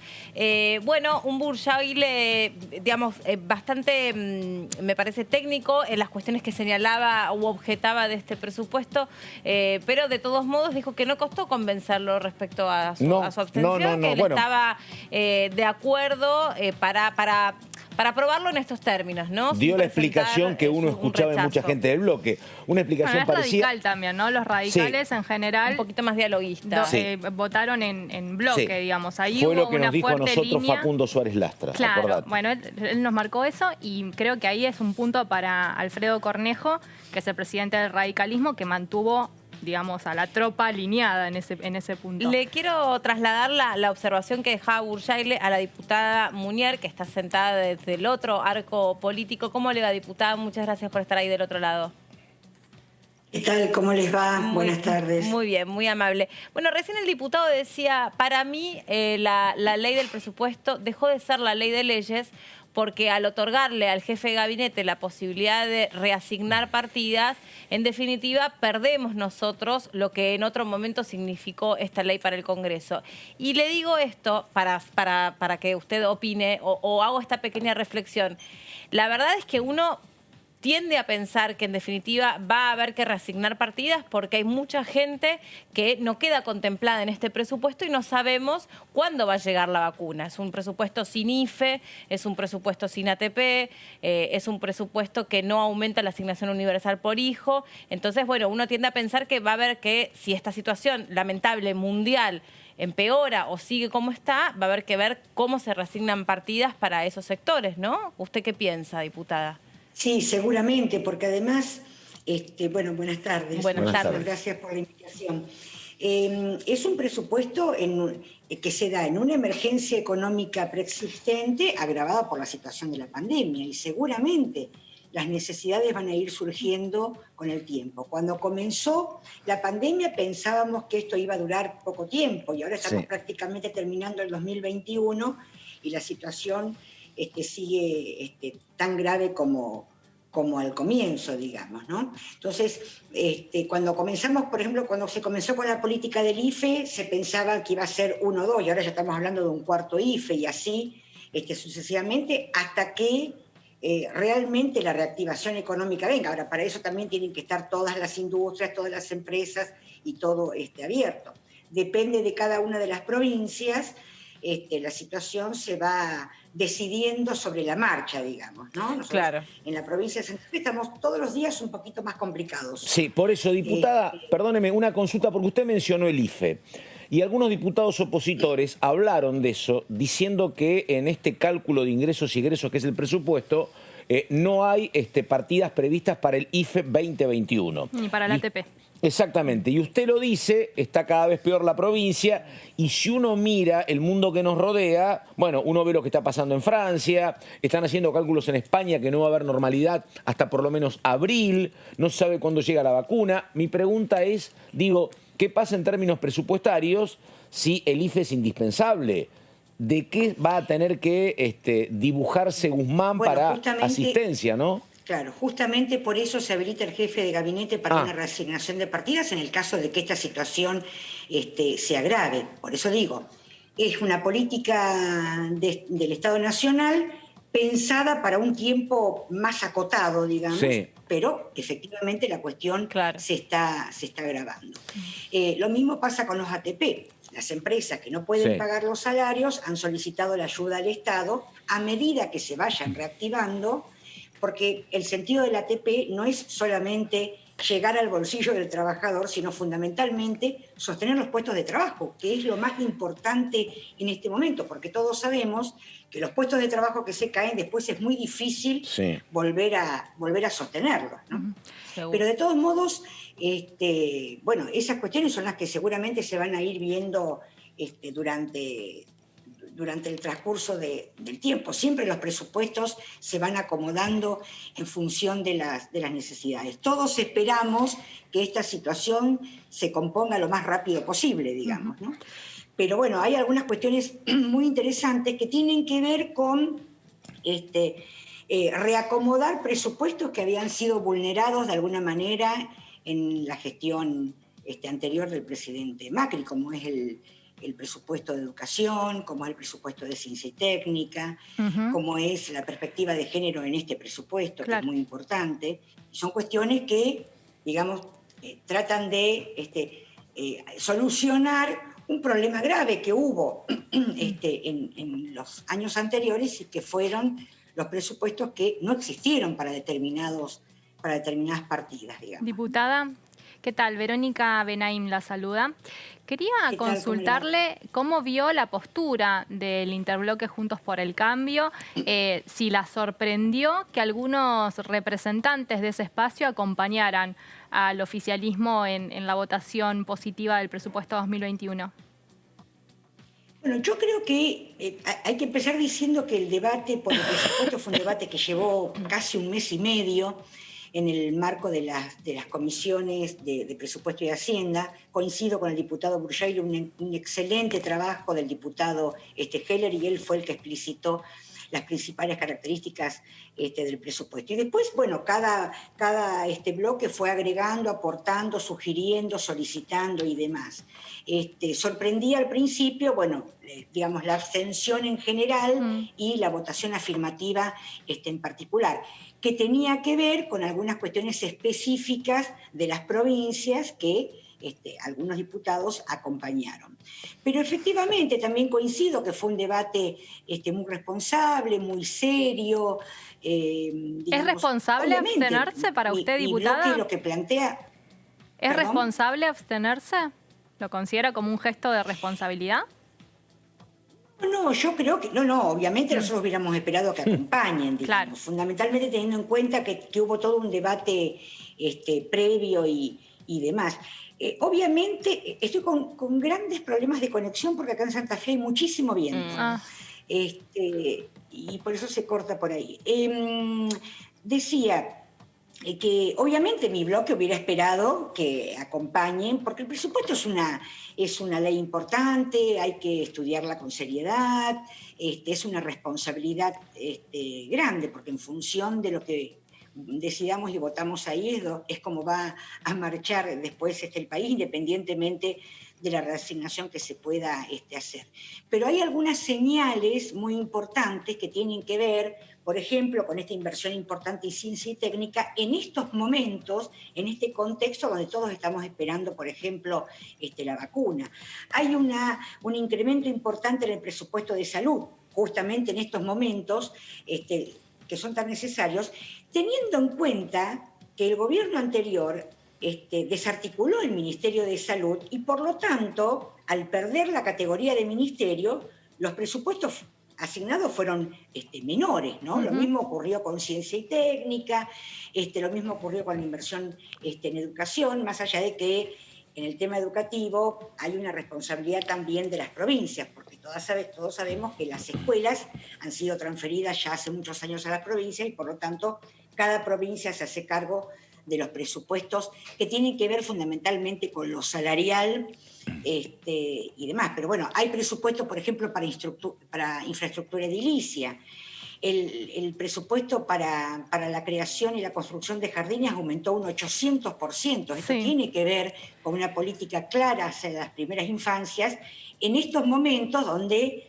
Bueno, un Burjale, digamos, bastante, me parece técnico en las cuestiones que señalaba u objetaba de este presupuesto, pero de todos modos dijo que no costó convencerlo respecto a su abstención, que él estaba de acuerdo para aprobarlo en estos términos, ¿no? Dio la explicación que uno escuchaba en mucha gente del bloque. Una explicación parecida. Radical también, ¿no? Los radicales en general... Un poquito más dialoguista. Votaron en bloque, digamos. Ahí fue hubo lo que nos dijo a nosotros línea. Facundo Suárez Lastra. Claro, acordate. bueno, él nos marcó eso y creo que ahí es un punto para Alfredo Cornejo, que es el presidente del radicalismo, que mantuvo, digamos, a la tropa alineada en ese punto. Le quiero trasladar la observación que dejaba Burjale a la diputada Munier, que está sentada desde el otro arco político. ¿Cómo le va, diputada? Muchas gracias por estar ahí del otro lado. ¿Qué tal? ¿Cómo les va? Buenas tardes. Muy bien, muy amable. Bueno, recién el diputado decía, para mí la ley del presupuesto dejó de ser la ley de leyes porque al otorgarle al jefe de gabinete la posibilidad de reasignar partidas, en definitiva perdemos nosotros lo que en otro momento significó esta ley para el Congreso. Y le digo esto para que usted opine o hago esta pequeña reflexión. La verdad es que uno tiende a pensar que en definitiva va a haber que reasignar partidas porque hay mucha gente que no queda contemplada en este presupuesto y no sabemos cuándo va a llegar la vacuna. Es un presupuesto sin IFE, es un presupuesto sin ATP, es un presupuesto que no aumenta la asignación universal por hijo. Entonces, bueno, uno tiende a pensar que va a haber que, si esta situación lamentable mundial empeora o sigue como está, va a haber que ver cómo se reasignan partidas para esos sectores, ¿no? ¿Usted qué piensa, diputada? Sí, seguramente, porque además, bueno, buenas tardes. Buenas tardes. Gracias por la invitación. Es un presupuesto que se da en una emergencia económica preexistente agravada por la situación de la pandemia y seguramente las necesidades van a ir surgiendo con el tiempo. Cuando comenzó la pandemia pensábamos que esto iba a durar poco tiempo y ahora estamos prácticamente terminando el 2021 y la situación sigue tan grave como al comienzo, digamos, ¿no? Entonces, cuando comenzamos, por ejemplo, cuando se comenzó con la política del IFE, se pensaba que iba a ser 1 o 2, y ahora ya estamos hablando de un cuarto IFE, y así sucesivamente, hasta que realmente la reactivación económica venga. Ahora, para eso también tienen que estar todas las industrias, todas las empresas y todo abierto. Depende de cada una de las provincias, la situación se va decidiendo sobre la marcha, digamos, ¿no? Nosotros, claro. En la provincia de Santa Fe estamos todos los días un poquito más complicados. Sí, por eso, diputada, perdóneme, una consulta, porque usted mencionó el IFE. Y algunos diputados opositores hablaron de eso, diciendo que en este cálculo de ingresos y egresos, que es el presupuesto, no hay partidas previstas para el IFE 2021. Ni para la ATP. Exactamente, y usted lo dice, está cada vez peor la provincia, y si uno mira el mundo que nos rodea, bueno, uno ve lo que está pasando en Francia, están haciendo cálculos en España que no va a haber normalidad hasta por lo menos abril, no se sabe cuándo llega la vacuna. Mi pregunta es, digo, ¿qué pasa en términos presupuestarios si el IFE es indispensable? ¿De qué va a tener que dibujarse Guzmán para asistencia, no? Claro, justamente por eso se habilita el jefe de gabinete para una reasignación de partidas en el caso de que esta situación se agrave. Por eso digo, es una política del Estado Nacional pensada para un tiempo más acotado, digamos, pero efectivamente la cuestión se está agravando. Lo mismo pasa con los ATP. Las empresas que no pueden pagar los salarios han solicitado la ayuda al Estado a medida que se vayan reactivando, porque el sentido del ATP no es solamente llegar al bolsillo del trabajador, sino fundamentalmente sostener los puestos de trabajo, que es lo más importante en este momento, porque todos sabemos que los puestos de trabajo que se caen después es muy difícil volver a sostenerlos, ¿no? Pero de todos modos, bueno, esas cuestiones son las que seguramente se van a ir viendo durante el transcurso del tiempo. Siempre los presupuestos se van acomodando en función de las necesidades. Todos esperamos que esta situación se componga lo más rápido posible, digamos, ¿no? Pero bueno, hay algunas cuestiones muy interesantes que tienen que ver con reacomodar presupuestos que habían sido vulnerados de alguna manera en la gestión anterior del presidente Macri, como es el presupuesto de educación, como es el presupuesto de ciencia y técnica, como es la perspectiva de género en este presupuesto, que es muy importante. Son cuestiones que, digamos, tratan de solucionar un problema grave que hubo en los años anteriores y que fueron los presupuestos que no existieron para determinadas partidas, digamos. Diputada, ¿qué tal? Verónica Benaim la saluda. Quería consultarle cómo vio la postura del interbloque Juntos por el Cambio, si la sorprendió que algunos representantes de ese espacio acompañaran al oficialismo en la votación positiva del presupuesto 2021. Bueno, yo creo que hay que empezar diciendo que el debate por el presupuesto fue un debate que llevó casi un mes y medio, en el marco de las comisiones de Presupuesto y Hacienda. Coincido con el diputado Burjail, un excelente trabajo del diputado Heller, y él fue el que explicitó las principales características del presupuesto. Y después, bueno, cada bloque fue agregando, aportando, sugiriendo, solicitando y demás. Sorprendía al principio, bueno, digamos, la abstención en general y la votación afirmativa en particular, que tenía que ver con algunas cuestiones específicas de las provincias que algunos diputados acompañaron. Pero efectivamente también coincido que fue un debate muy responsable, muy serio. Digamos, ¿Es responsable abstenerse para usted, diputada? Mi bloque lo que plantea... ¿Es ¿Perdón? responsable abstenerse? ¿Lo considera como un gesto de responsabilidad? No, yo creo que... No, obviamente nosotros hubiéramos esperado que acompañen, digamos, Claro. fundamentalmente teniendo en cuenta que hubo todo un debate previo y demás. Obviamente estoy con grandes problemas de conexión porque acá en Santa Fe hay muchísimo viento. Y por eso se corta por ahí. Decía que obviamente mi bloque hubiera esperado que acompañen, porque el presupuesto es una ley importante, hay que estudiarla con seriedad, es una responsabilidad grande, porque en función de lo que decidamos y votamos ahí es como va a marchar después el país, independientemente de la reasignación que se pueda hacer. Pero hay algunas señales muy importantes que tienen que ver, por ejemplo, con esta inversión importante en ciencia y técnica en estos momentos, en este contexto donde todos estamos esperando, por ejemplo, la vacuna. Hay un incremento importante en el presupuesto de salud, justamente en estos momentos, que son tan necesarios, teniendo en cuenta que el gobierno anterior desarticuló el Ministerio de Salud y, por lo tanto, al perder la categoría de ministerio, los presupuestos asignados fueron menores, ¿no? Lo mismo ocurrió con ciencia y técnica, lo mismo ocurrió con la inversión en educación, más allá de que en el tema educativo hay una responsabilidad también de las provincias, porque todos sabemos que las escuelas han sido transferidas ya hace muchos años a las provincias y por lo tanto cada provincia se hace cargo de los presupuestos que tienen que ver fundamentalmente con lo salarial y demás. Pero bueno, hay presupuestos, por ejemplo, para infraestructura edilicia. El presupuesto para la creación y la construcción de jardines aumentó un 800%. Esto tiene que ver con una política clara hacia las primeras infancias en estos momentos donde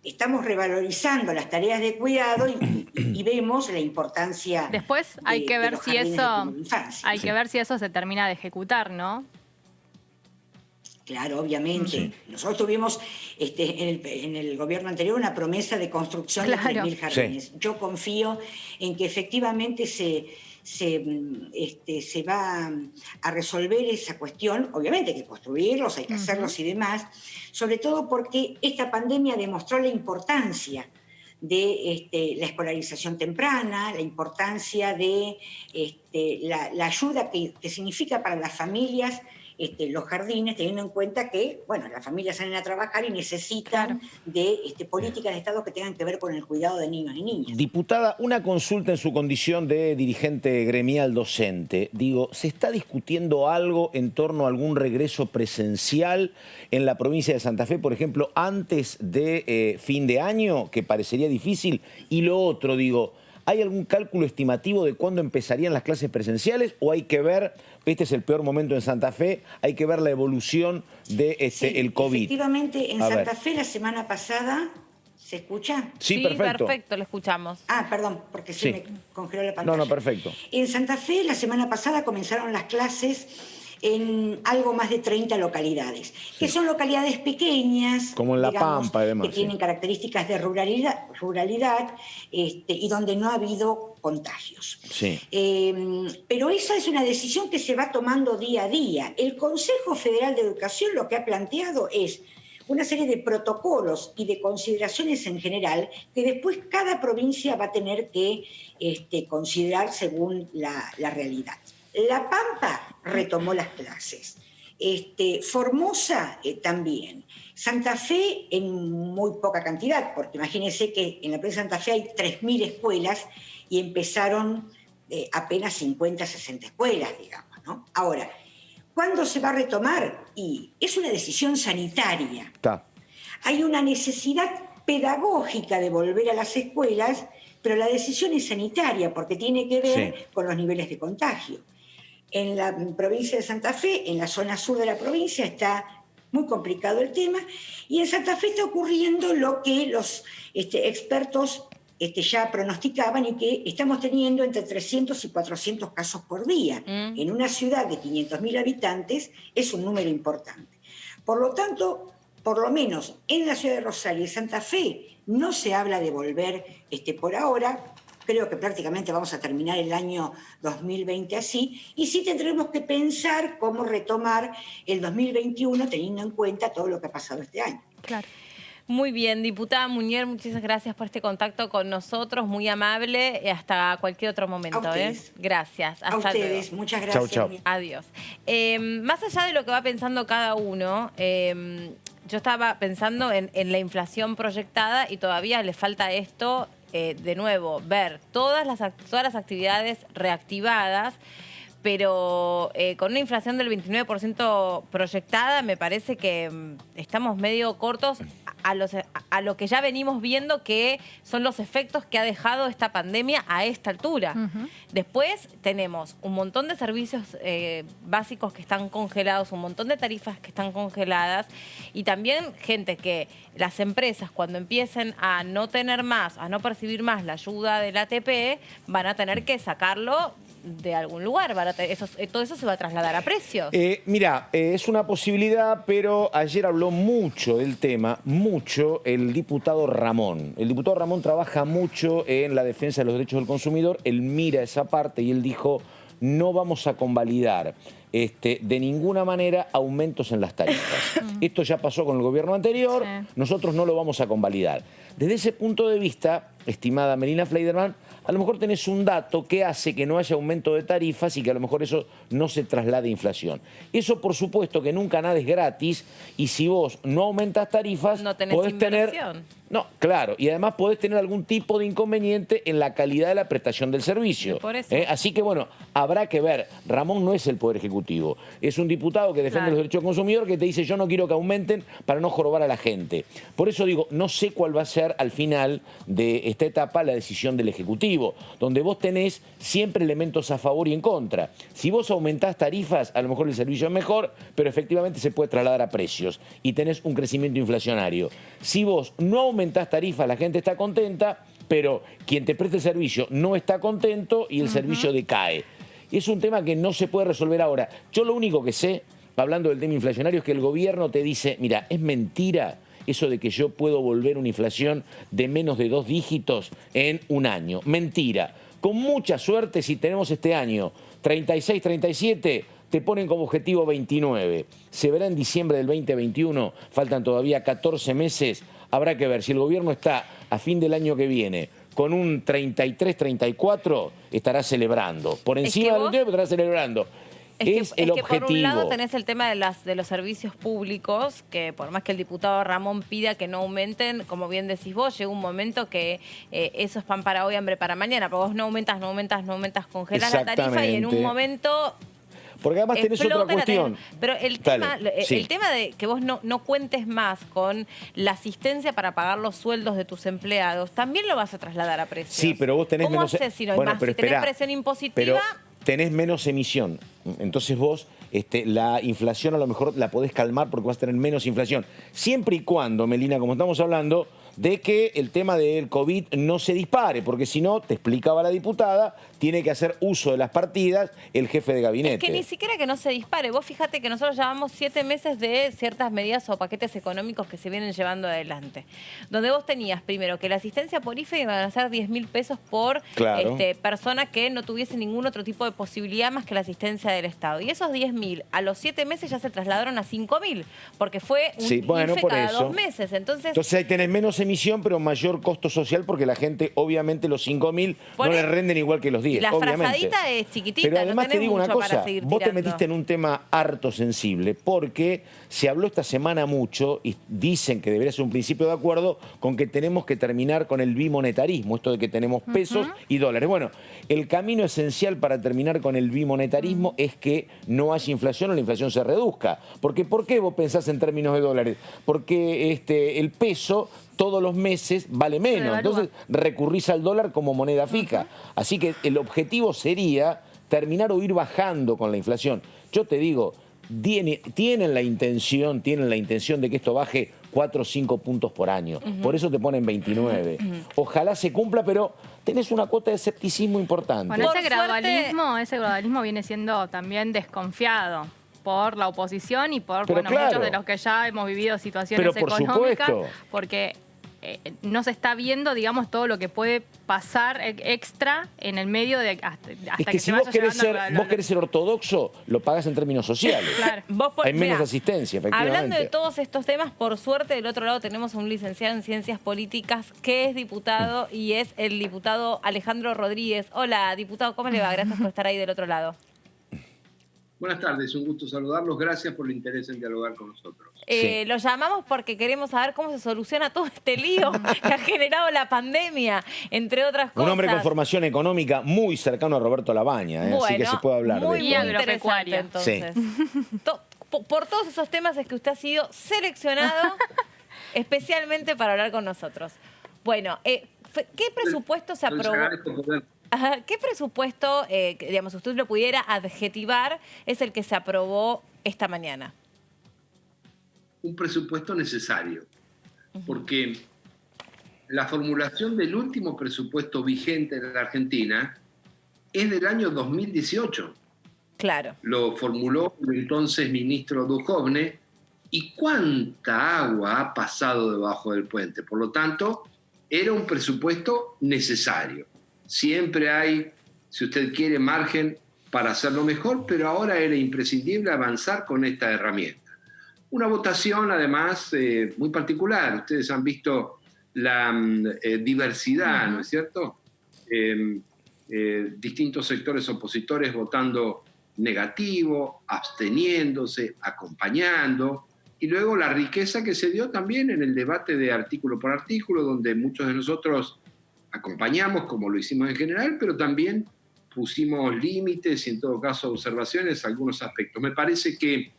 estamos revalorizando las tareas de cuidado y vemos la importancia. Después hay que ver si eso se termina de ejecutar, ¿no? Claro, obviamente. Nosotros tuvimos en el gobierno anterior una promesa de construcción de 3.000 jardines. Sí. Yo confío en que efectivamente se va a resolver esa cuestión. Obviamente hay que construirlos, hay que hacerlos y demás, sobre todo porque esta pandemia demostró la importancia de la escolarización temprana, la importancia de la ayuda que significa para las familias los jardines, teniendo en cuenta que, bueno, las familias salen a trabajar y necesitan de políticas de Estado que tengan que ver con el cuidado de niños y niñas. Diputada, una consulta en su condición de dirigente gremial docente. Digo, ¿se está discutiendo algo en torno a algún regreso presencial en la provincia de Santa Fe, por ejemplo, antes de fin de año, que parecería difícil? Y lo otro, digo, ¿hay algún cálculo estimativo de cuándo empezarían las clases presenciales o hay que ver, este es el peor momento en Santa Fe, hay que ver la evolución de el COVID? Efectivamente, en Santa Fe la semana pasada, ¿se escucha? Sí, perfecto, lo escuchamos. Perdón, porque se me congeló la pantalla. No, perfecto. En Santa Fe la semana pasada comenzaron las clases en algo más de 30 localidades, que son localidades pequeñas, como en La Pampa y demás, que tienen características de ruralidad y donde no ha habido contagios. Sí. Pero esa es una decisión que se va tomando día a día. El Consejo Federal de Educación lo que ha planteado es una serie de protocolos y de consideraciones en general que después cada provincia va a tener que considerar según la realidad. La Pampa retomó las clases, Formosa también, Santa Fe en muy poca cantidad, porque imagínense que en la provincia de Santa Fe hay 3.000 escuelas y empezaron apenas 50, 60 escuelas, digamos, ¿no? Ahora, ¿cuándo se va a retomar? Y es una decisión sanitaria. Hay una necesidad pedagógica de volver a las escuelas, pero la decisión es sanitaria porque tiene que ver con los niveles de contagio. En la provincia de Santa Fe, en la zona sur de la provincia, está muy complicado el tema, y en Santa Fe está ocurriendo lo que los expertos ya pronosticaban y que estamos teniendo entre 300 y 400 casos por día. En una ciudad de 500.000 habitantes es un número importante. Por lo tanto, por lo menos en la ciudad de Rosario y Santa Fe no se habla de volver por ahora. Creo que prácticamente vamos a terminar el año 2020 así, y sí tendremos que pensar cómo retomar el 2021 teniendo en cuenta todo lo que ha pasado este año. Claro. Muy bien, diputada Munier, muchísimas gracias por este contacto con nosotros, muy amable, hasta cualquier otro momento. Gracias. Hasta a ustedes, luego. Muchas gracias. Chau. Adiós. Más allá de lo que va pensando cada uno, yo estaba pensando en la inflación proyectada y todavía le falta esto. De nuevo, ver todas las actividades reactivadas, pero con una inflación del 29% proyectada, me parece que estamos medio cortos a lo que ya venimos viendo que son los efectos que ha dejado esta pandemia a esta altura. Después tenemos un montón de servicios básicos que están congelados, un montón de tarifas que están congeladas, y también gente que las empresas, cuando empiecen a no tener más, a no percibir más la ayuda del ATP, van a tener que sacarlo de algún lugar. Todo eso se va a trasladar a precios. Mira, es una posibilidad, pero ayer habló mucho del tema, el diputado Ramón. El diputado Ramón trabaja mucho en la defensa de los derechos del consumidor. Él mira esa parte y él dijo: no vamos a convalidar de ninguna manera aumentos en las tarifas. Esto ya pasó con el gobierno anterior, nosotros no lo vamos a convalidar. Desde ese punto de vista, estimada Melina Fleiderman, a lo mejor tenés un dato que hace que no haya aumento de tarifas y que a lo mejor eso no se traslade a inflación. Eso, por supuesto, que nunca nada es gratis, y si vos no aumentás tarifas, no tenés podés inversión. tener... No, claro, y además podés tener algún tipo de inconveniente en la calidad de la prestación del servicio. Por eso. Así que, bueno, habrá que ver. Ramón no es el Poder Ejecutivo, es un diputado que defiende los derechos del consumidor, que te dice: yo no quiero que aumenten para no jorobar a la gente. Por eso digo, no sé cuál va a ser al final de esta etapa la decisión del Ejecutivo, donde vos tenés siempre elementos a favor y en contra. Si vos aumentás tarifas, a lo mejor el servicio es mejor, pero efectivamente se puede trasladar a precios y tenés un crecimiento inflacionario. Si vos no aumentás tarifas, la gente está contenta, pero quien te presta el servicio no está contento y el servicio decae. Es un tema que no se puede resolver ahora. Yo lo único que sé, hablando del tema inflacionario, es que el gobierno te dice: mira, es mentira eso de que yo puedo volver una inflación de menos de 2 dígitos en un año. Mentira. Con mucha suerte, si tenemos este año 36, 37, te ponen como objetivo 29. Se verá en diciembre del 2021, faltan todavía 14 meses. Habrá que ver si el gobierno está a fin del año que viene con un 33, 34, estará celebrando. Por encima del 29 estará celebrando. Es el objetivo. Que por un lado tenés el tema de los servicios públicos, que por más que el diputado Ramón pida que no aumenten, como bien decís vos, llega un momento que eso es pan para hoy, hambre para mañana, porque vos no aumentas, congelás la tarifa y en un momento... Porque además tenés otra cuestión. Pero el tema de que vos no cuentes más con la asistencia para pagar los sueldos de tus empleados, también lo vas a trasladar a precios. Sí, pero vos tenés ¿Cómo menos... haces si no hay más? Si tenés presión impositiva... Pero tenés menos emisión. Entonces vos la inflación a lo mejor la podés calmar porque vas a tener menos inflación. Siempre y cuando, Melina, como estamos hablando, de que el tema del COVID no se dispare, porque si no, te explicaba la diputada, tiene que hacer uso de las partidas el jefe de gabinete. Es que ni siquiera que no se dispare. Vos fíjate que nosotros llevamos 7 meses de ciertas medidas o paquetes económicos que se vienen llevando adelante. Donde vos tenías, primero, que la asistencia por IFE iban a ser 10.000 pesos por persona que no tuviese ningún otro tipo de posibilidad más que la asistencia del Estado. Y esos 10.000 a los 7 meses ya se trasladaron a 5.000, porque fue un IFE cada 2 meses. Entonces ahí tenés menos emisión, pero mayor costo social porque la gente, obviamente, los 5.000 no le renden igual que los 10. La obviamente. frazadita es chiquitita, Pero además no tenés te digo una mucho para cosa, seguir vos te tirando. metiste en un tema harto sensible porque se habló esta semana mucho y dicen que debería ser un principio de acuerdo con que tenemos que terminar con el bimonetarismo, esto de que tenemos pesos y dólares. Bueno, el camino esencial para terminar con el bimonetarismo es que no haya inflación o la inflación se reduzca. Porque ¿por qué vos pensás en términos de dólares? Porque el peso todos los meses vale menos. Entonces recurrís al dólar como moneda fija. Así que el objetivo sería terminar o ir bajando con la inflación. Yo te digo, tienen la intención de que esto baje 4 o 5 puntos por año. Por eso te ponen 29. Ojalá se cumpla, pero tenés una cuota de escepticismo importante. Bueno, ese gradualismo viene siendo también desconfiado por la oposición y por muchos de los que ya hemos vivido situaciones económicas, porque no se está viendo, digamos, todo lo que puede pasar extra en el medio de hasta que si vos querés ser ortodoxo, lo pagas en términos sociales. Claro. Hay menos asistencia, efectivamente. Hablando de todos estos temas, por suerte, del otro lado tenemos a un licenciado en Ciencias Políticas que es diputado y es el diputado Alejandro Rodríguez. Hola, diputado, ¿cómo le va? Gracias por estar ahí del otro lado. Buenas tardes, un gusto saludarlos. Gracias por el interés en dialogar con nosotros. Lo llamamos porque queremos saber cómo se soluciona todo este lío que ha generado la pandemia, entre otras cosas. Un hombre con formación económica muy cercano a Roberto Labaña, bueno, así que se puede hablar muy, de esto. Muy interesante, entonces. Por todos esos temas es que usted ha sido seleccionado especialmente para hablar con nosotros. Bueno, ¿qué presupuesto se aprobó? ¿Qué presupuesto, digamos, usted lo pudiera adjetivar, es el que se aprobó esta mañana? Un presupuesto necesario, porque la formulación del último presupuesto vigente en la Argentina es del año 2018. Claro. Lo formuló el entonces ministro Duhovne, y cuánta agua ha pasado debajo del puente. Por lo tanto, era un presupuesto necesario. Siempre hay, si usted quiere, margen para hacerlo mejor, pero ahora era imprescindible avanzar con esta herramienta. Una votación, además, muy particular. Ustedes han visto la diversidad, ¿no es cierto? Distintos sectores opositores votando negativo, absteniéndose, acompañando, y luego la riqueza que se dio también en el debate de artículo por artículo, donde muchos de nosotros acompañamos, como lo hicimos en general, pero también pusimos límites y en todo caso observaciones a algunos aspectos. Me parece que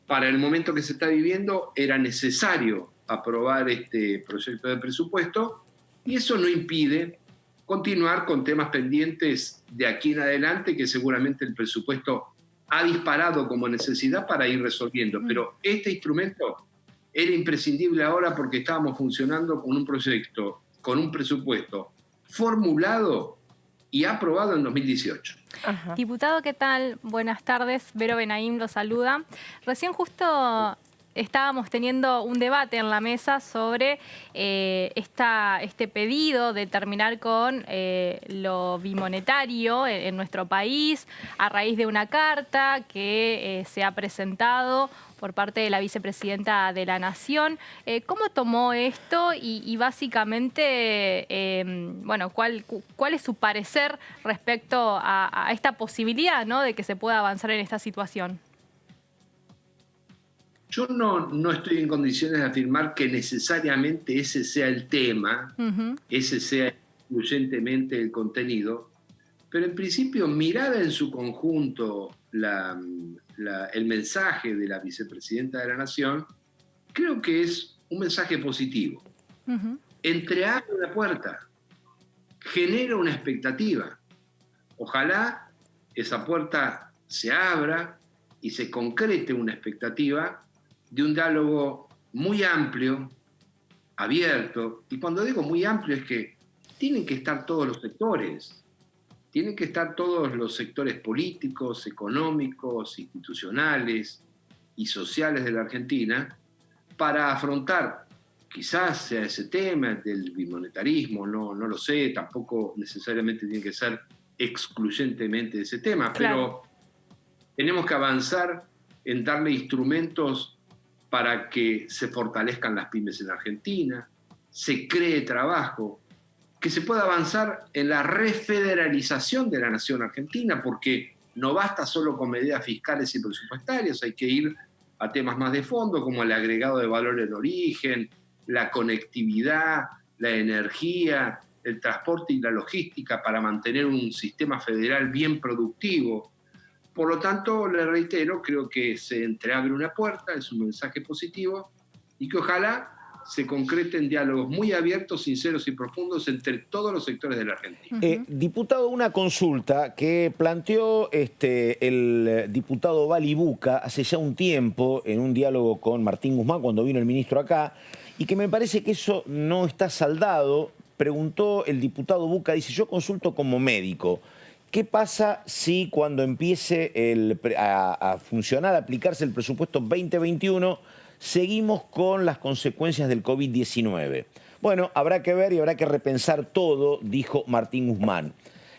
para el momento que se está viviendo era necesario aprobar este proyecto de presupuesto, y eso no impide continuar con temas pendientes de aquí en adelante que seguramente el presupuesto ha disparado como necesidad para ir resolviendo. Pero este instrumento era imprescindible ahora porque estábamos funcionando con un proyecto, con un presupuesto formulado y aprobado en 2018. Ajá. Diputado, ¿qué tal? Buenas tardes. Vero Benaim lo saluda. Recién justo estábamos teniendo un debate en la mesa sobre este pedido de terminar con lo bimonetario en nuestro país a raíz de una carta que se ha presentado por parte de la vicepresidenta de la Nación. ¿Cómo tomó esto y básicamente, bueno, ¿cuál es su parecer respecto a esta posibilidad, ¿no?, de que se pueda avanzar en esta situación? Yo no estoy en condiciones de afirmar que necesariamente ese sea el tema, ese sea excluyentemente el contenido, pero en principio, mirada en su conjunto el mensaje de la vicepresidenta de la Nación, creo que es un mensaje positivo. Entreabre una puerta, genera una expectativa. Ojalá esa puerta se abra y se concrete una expectativa de un diálogo muy amplio, abierto, y cuando digo muy amplio es que tienen que estar todos los sectores, tienen que estar todos los sectores políticos, económicos, institucionales y sociales de la Argentina para afrontar, quizás sea ese tema del bimonetarismo, no lo sé, tampoco necesariamente tiene que ser excluyentemente ese tema, pero tenemos que avanzar en darle instrumentos para que se fortalezcan las pymes en Argentina, se cree trabajo, que se pueda avanzar en la refederalización de la nación argentina, porque no basta solo con medidas fiscales y presupuestarias, hay que ir a temas más de fondo, como el agregado de valor en origen, la conectividad, la energía, el transporte y la logística para mantener un sistema federal bien productivo. Por lo tanto, le reitero, creo que se entreabre una puerta, es un mensaje positivo, y que ojalá se concreten diálogos muy abiertos, sinceros y profundos entre todos los sectores de la Argentina. Diputado, una consulta que planteó el diputado Balibuca hace ya un tiempo en un diálogo con Martín Guzmán cuando vino el ministro acá, y que me parece que eso no está saldado. Preguntó el diputado Buca, dice, yo consulto como médico, ¿qué pasa si cuando empiece a funcionar, a aplicarse el presupuesto 2021, seguimos con las consecuencias del COVID-19? Bueno, habrá que ver y habrá que repensar todo, dijo Martín Guzmán.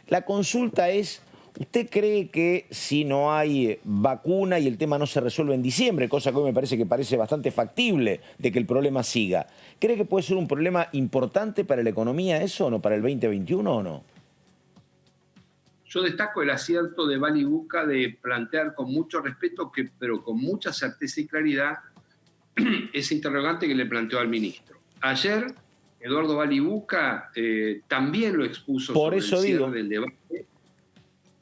La consulta es, ¿usted cree que si no hay vacuna y el tema no se resuelve en diciembre, cosa que hoy me parece bastante factible de que el problema siga, ¿cree que puede ser un problema importante para la economía eso o no, para el 2021 o no? Yo destaco el acierto de Balibuca de plantear con mucho respeto, pero con mucha certeza y claridad, ese interrogante que le planteó al ministro. Ayer, Eduardo Balibuca también lo expuso sobre el cierre del debate.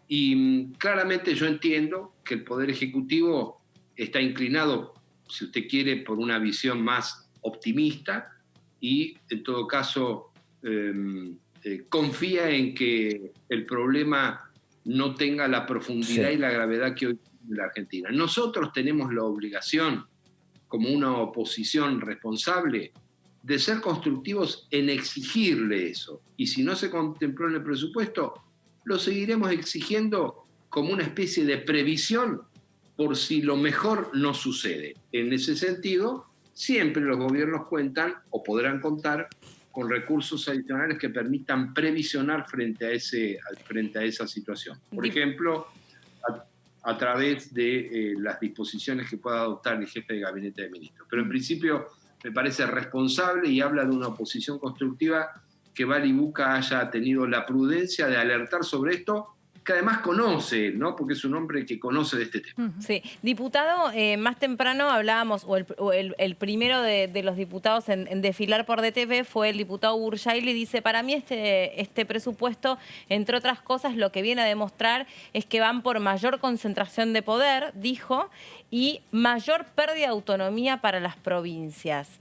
Y claramente yo entiendo que el Poder Ejecutivo está inclinado, si usted quiere, por una visión más optimista y, en todo caso, confía en que el problema no tenga la profundidad y la gravedad que hoy tiene la Argentina. Nosotros tenemos la obligación, como una oposición responsable, de ser constructivos en exigirle eso. Y si no se contempló en el presupuesto, lo seguiremos exigiendo como una especie de previsión por si lo mejor no sucede. En ese sentido, siempre los gobiernos cuentan o podrán contar con recursos adicionales que permitan previsionar frente a esa situación. Por ejemplo, a través de las disposiciones que pueda adoptar el jefe de gabinete de ministros. Pero en principio me parece responsable y habla de una oposición constructiva que Balibuca haya tenido la prudencia de alertar sobre esto, que además conoce, ¿no? Porque es un hombre que conoce de este tema. Sí. Diputado, más temprano hablábamos, el primero de los diputados en desfilar por DTV fue el diputado Burjaili, dice, para mí este presupuesto, entre otras cosas, lo que viene a demostrar es que van por mayor concentración de poder, dijo, y mayor pérdida de autonomía para las provincias.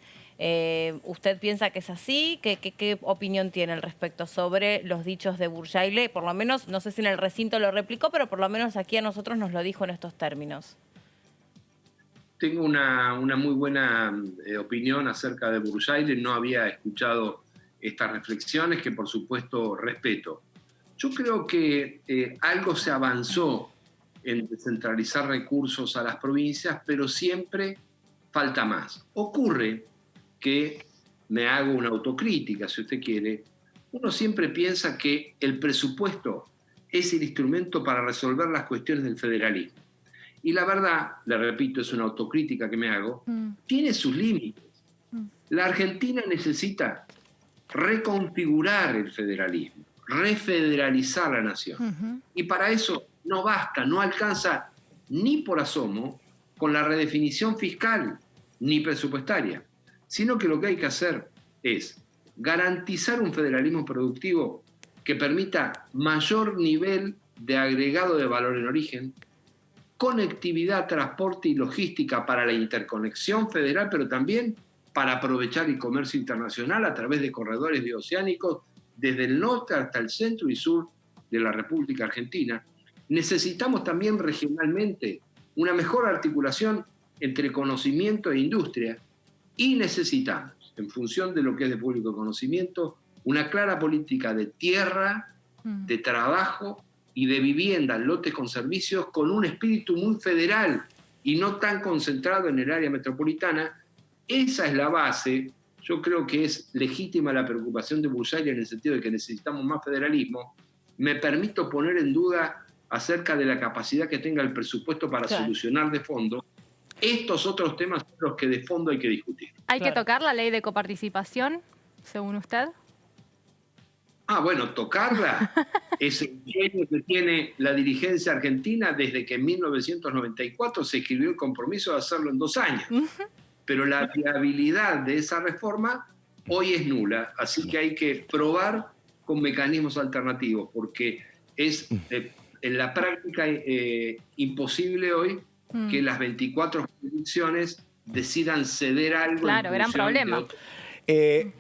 ¿Usted piensa que es así? ¿Qué opinión tiene al respecto sobre los dichos de Burjaili? Por lo menos, no sé si en el recinto lo replicó, pero por lo menos aquí a nosotros nos lo dijo en estos términos. Tengo una muy buena opinión acerca de Burjaili. No había escuchado estas reflexiones, que por supuesto respeto. Yo creo que algo se avanzó en descentralizar recursos a las provincias, pero siempre falta más. Ocurre que, me hago una autocrítica, si usted quiere, uno siempre piensa que el presupuesto es el instrumento para resolver las cuestiones del federalismo. Y la verdad, le repito, es una autocrítica que me hago, tiene sus límites. La Argentina necesita reconfigurar el federalismo, refederalizar la nación. Y para eso no basta, no alcanza ni por asomo con la redefinición fiscal ni presupuestaria, sino que lo que hay que hacer es garantizar un federalismo productivo que permita mayor nivel de agregado de valor en origen, conectividad, transporte y logística para la interconexión federal, pero también para aprovechar el comercio internacional a través de corredores bioceánicos desde el norte hasta el centro y sur de la República Argentina. Necesitamos también regionalmente una mejor articulación entre conocimiento e industria, y necesitamos, en función de lo que es de público conocimiento, una clara política de tierra, de trabajo y de vivienda en lotes con servicios, con un espíritu muy federal y no tan concentrado en el área metropolitana. Esa es la base. Yo creo que es legítima la preocupación de Burjaili en el sentido de que necesitamos más federalismo. Me permito poner en duda acerca de la capacidad que tenga el presupuesto para solucionar de fondo. Estos otros temas son los que de fondo hay que discutir. ¿Hay que tocar la ley de coparticipación? según usted? Bueno, tocarla es el genio que tiene la dirigencia argentina desde que en 1994 se escribió el compromiso de hacerlo en 2 años. Pero la viabilidad de esa reforma hoy es nula, así que hay que probar con mecanismos alternativos, porque es en la práctica imposible hoy que las 24 jurisdicciones decidan ceder algo. Claro, gran problema.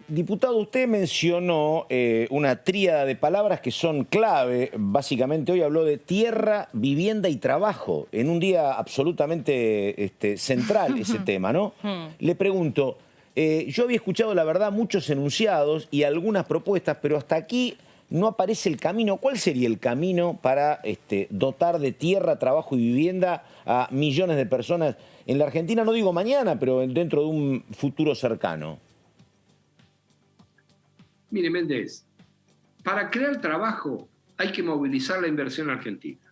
Diputado, usted mencionó una tríada de palabras que son clave. Básicamente hoy habló de tierra, vivienda y trabajo, en un día absolutamente central ese tema, ¿no? Le pregunto, yo había escuchado, la verdad, muchos enunciados y algunas propuestas, pero hasta aquí no aparece el camino. ¿Cuál sería el camino para dotar de tierra, trabajo y vivienda a millones de personas en la Argentina? No digo mañana, pero dentro de un futuro cercano. Mire, Méndez, para crear trabajo hay que movilizar la inversión argentina.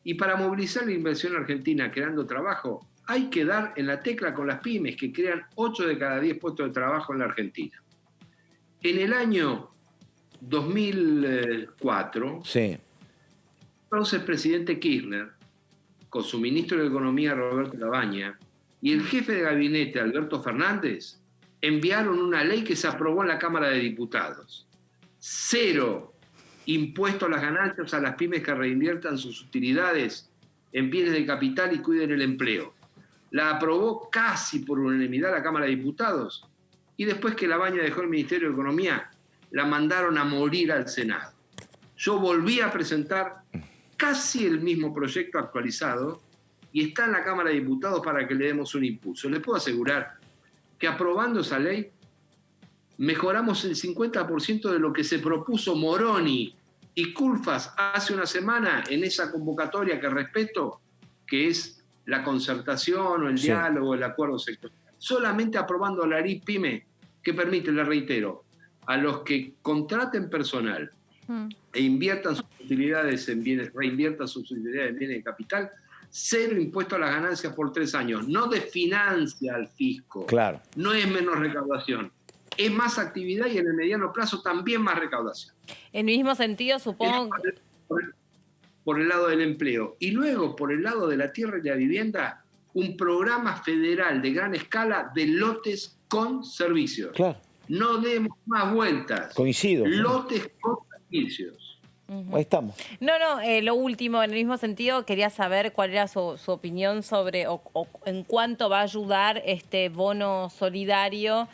Y para movilizar la inversión argentina creando trabajo, hay que dar en la tecla con las pymes que crean 8 de cada 10 puestos de trabajo en la Argentina. En el año 2004, entonces el presidente Kirchner, con su ministro de Economía Roberto Labaña y el jefe de gabinete Alberto Fernández, enviaron una ley que se aprobó en la Cámara de Diputados. 0 impuesto a las ganancias a las pymes que reinviertan sus utilidades en bienes de capital y cuiden el empleo. La aprobó casi por unanimidad la Cámara de Diputados y después que Labaña dejó el Ministerio de Economía, la mandaron a morir al Senado. Yo volví a presentar casi el mismo proyecto actualizado y está en la Cámara de Diputados para que le demos un impulso. Les puedo asegurar que aprobando esa ley mejoramos el 50% de lo que se propuso Moroni y Culfas hace una semana en esa convocatoria que respeto, que es la concertación o el diálogo, el acuerdo sectorial. Solamente aprobando la ley PYME, que permite, le reitero, a los que contraten personal e inviertan sus utilidades en bienes, reinviertan sus utilidades en bienes de capital, 0 impuesto a las ganancias por 3 años. No desfinancia al fisco. Claro. No es menos recaudación. Es más actividad y en el mediano plazo también más recaudación. En el mismo sentido, supongo... Por el lado del empleo. Y luego, por el lado de la tierra y la vivienda, un programa federal de gran escala de lotes con servicios. Claro. No demos más vueltas. Coincido. Lotes con servicios. Ahí estamos. No, lo último, en el mismo sentido, quería saber cuál era su opinión sobre o en cuánto va a ayudar este bono solidario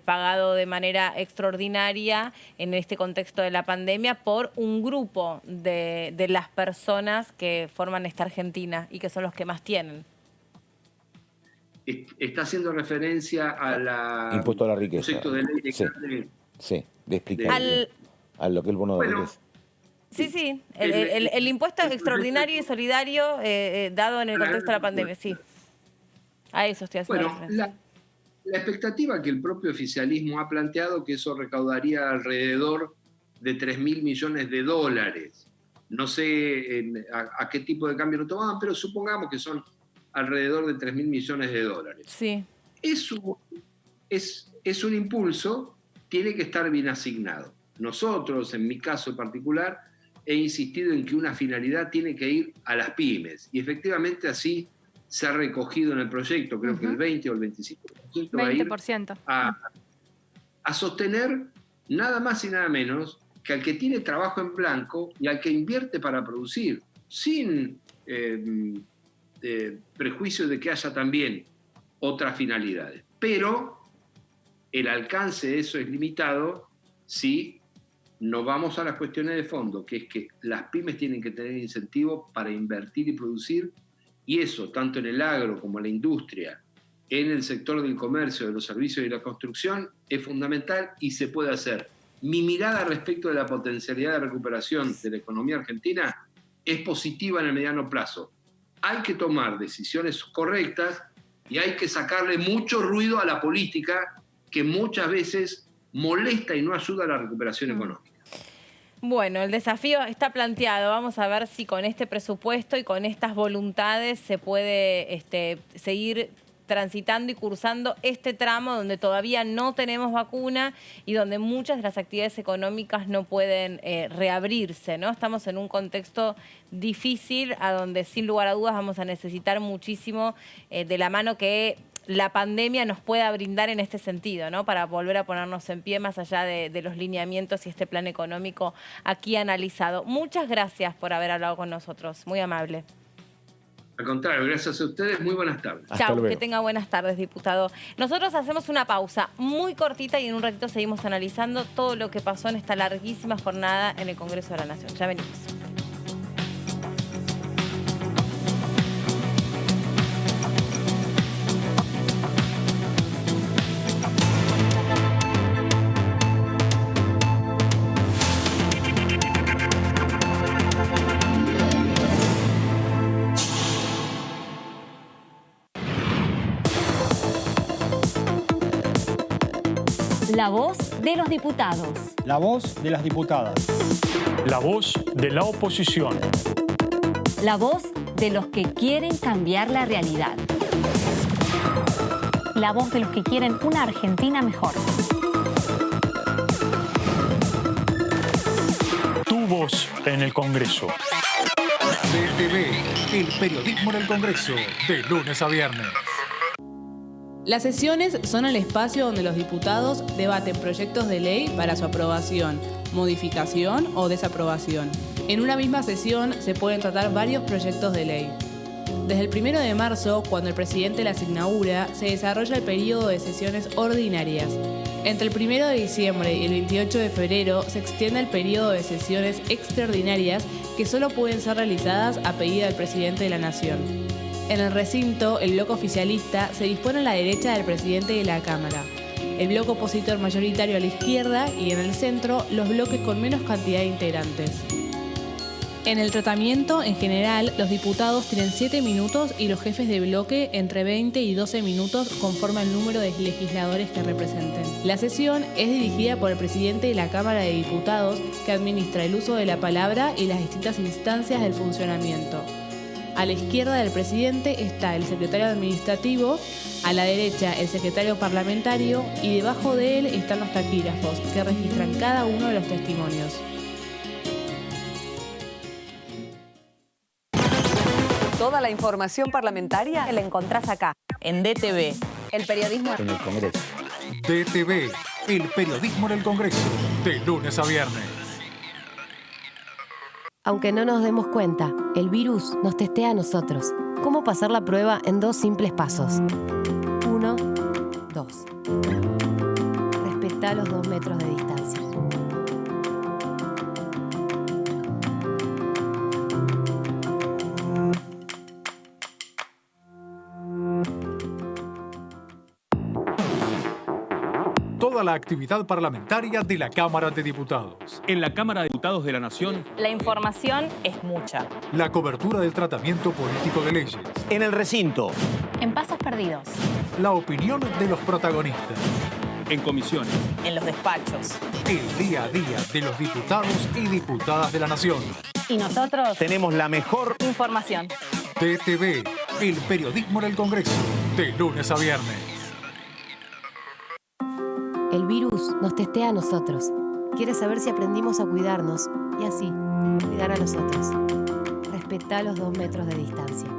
pagado de manera extraordinaria en este contexto de la pandemia por un grupo de las personas que forman esta Argentina y que son los que más tienen. Está haciendo referencia a la... Impuesto a la riqueza. Proyecto de ley de de explicar a lo que el bono de riqueza. Sí, el impuesto extraordinario y solidario dado en el contexto de la pandemia, sí. A eso estoy haciendo referencia. La expectativa que el propio oficialismo ha planteado que eso recaudaría alrededor de 3.000 millones de dólares. No sé a qué tipo de cambio lo tomaban, pero supongamos que son alrededor de 3.000 millones de dólares. Sí. Eso es un impulso, tiene que estar bien asignado. Nosotros, en mi caso en particular, he insistido en que una finalidad tiene que ir a las pymes. Y efectivamente así se ha recogido en el proyecto. Creo que el 20 o el 25% va a ir a sostener nada más y nada menos que al que tiene trabajo en blanco y al que invierte para producir, sin prejuicio de que haya también otras finalidades. Pero el alcance de eso es limitado si no vamos a las cuestiones de fondo, que es que las pymes tienen que tener incentivos para invertir y producir, y eso, tanto en el agro como en la industria, en el sector del comercio, de los servicios y la construcción, es fundamental y se puede hacer. Mi mirada respecto de la potencialidad de recuperación de la economía argentina es positiva en el mediano plazo. Hay que tomar decisiones correctas y hay que sacarle mucho ruido a la política que muchas veces molesta y no ayuda a la recuperación económica. Bueno, el desafío está planteado. Vamos a ver si con este presupuesto y con estas voluntades se puede seguir transitando y cursando este tramo donde todavía no tenemos vacuna y donde muchas de las actividades económicas no pueden reabrirse, ¿no? Estamos en un contexto difícil a donde sin lugar a dudas vamos a necesitar muchísimo de la mano que la pandemia nos pueda brindar en este sentido, ¿no? Para volver a ponernos en pie más allá de los lineamientos y este plan económico aquí analizado. Muchas gracias por haber hablado con nosotros, muy amable. Al contrario, gracias a ustedes, muy buenas tardes. Chau, que tenga buenas tardes, diputado. Nosotros hacemos una pausa muy cortita y en un ratito seguimos analizando todo lo que pasó en esta larguísima jornada en el Congreso de la Nación. Ya venimos. La voz de los diputados. La voz de las diputadas. La voz de la oposición. La voz de los que quieren cambiar la realidad. La voz de los que quieren una Argentina mejor. Tu voz en el Congreso. DTV, el periodismo en el Congreso, de lunes a viernes. Las sesiones son el espacio donde los diputados debaten proyectos de ley para su aprobación, modificación o desaprobación. En una misma sesión se pueden tratar varios proyectos de ley. Desde el 1 de marzo, cuando el presidente las inaugura, se desarrolla el periodo de sesiones ordinarias. Entre el 1 de diciembre y el 28 de febrero se extiende el periodo de sesiones extraordinarias que solo pueden ser realizadas a pedido del presidente de la Nación. En el recinto, el bloque oficialista se dispone a la derecha del presidente de la Cámara, el bloque opositor mayoritario a la izquierda y en el centro los bloques con menos cantidad de integrantes. En el tratamiento, en general, los diputados tienen 7 minutos y los jefes de bloque entre 20 y 12 minutos conforme al número de legisladores que representen. La sesión es dirigida por el presidente de la Cámara de Diputados, que administra el uso de la palabra y las distintas instancias del funcionamiento. A la izquierda del presidente está el secretario administrativo, a la derecha el secretario parlamentario y debajo de él están los taquígrafos que registran cada uno de los testimonios. Toda la información parlamentaria la encontrás acá, en DTV, el periodismo en el Congreso. DTV, el periodismo en el Congreso, de lunes a viernes. Aunque no nos demos cuenta, el virus nos testea a nosotros. ¿Cómo pasar la prueba en 2 simples pasos? 1, 2. Respetá los 2 metros de distancia. Toda la actividad parlamentaria de la Cámara de Diputados. En la Cámara de Diputados de la Nación, la información es mucha. La cobertura del tratamiento político de leyes. En el recinto. En pasos perdidos. La opinión de los protagonistas. en comisiones. En los despachos. El día a día de los diputados y diputadas de la Nación. Y nosotros tenemos la mejor información. DTV, el periodismo en el Congreso, de lunes a viernes. El virus nos testea a nosotros. Quiere saber si aprendimos a cuidarnos y así cuidar a los otros. Respetá los 2 metros de distancia.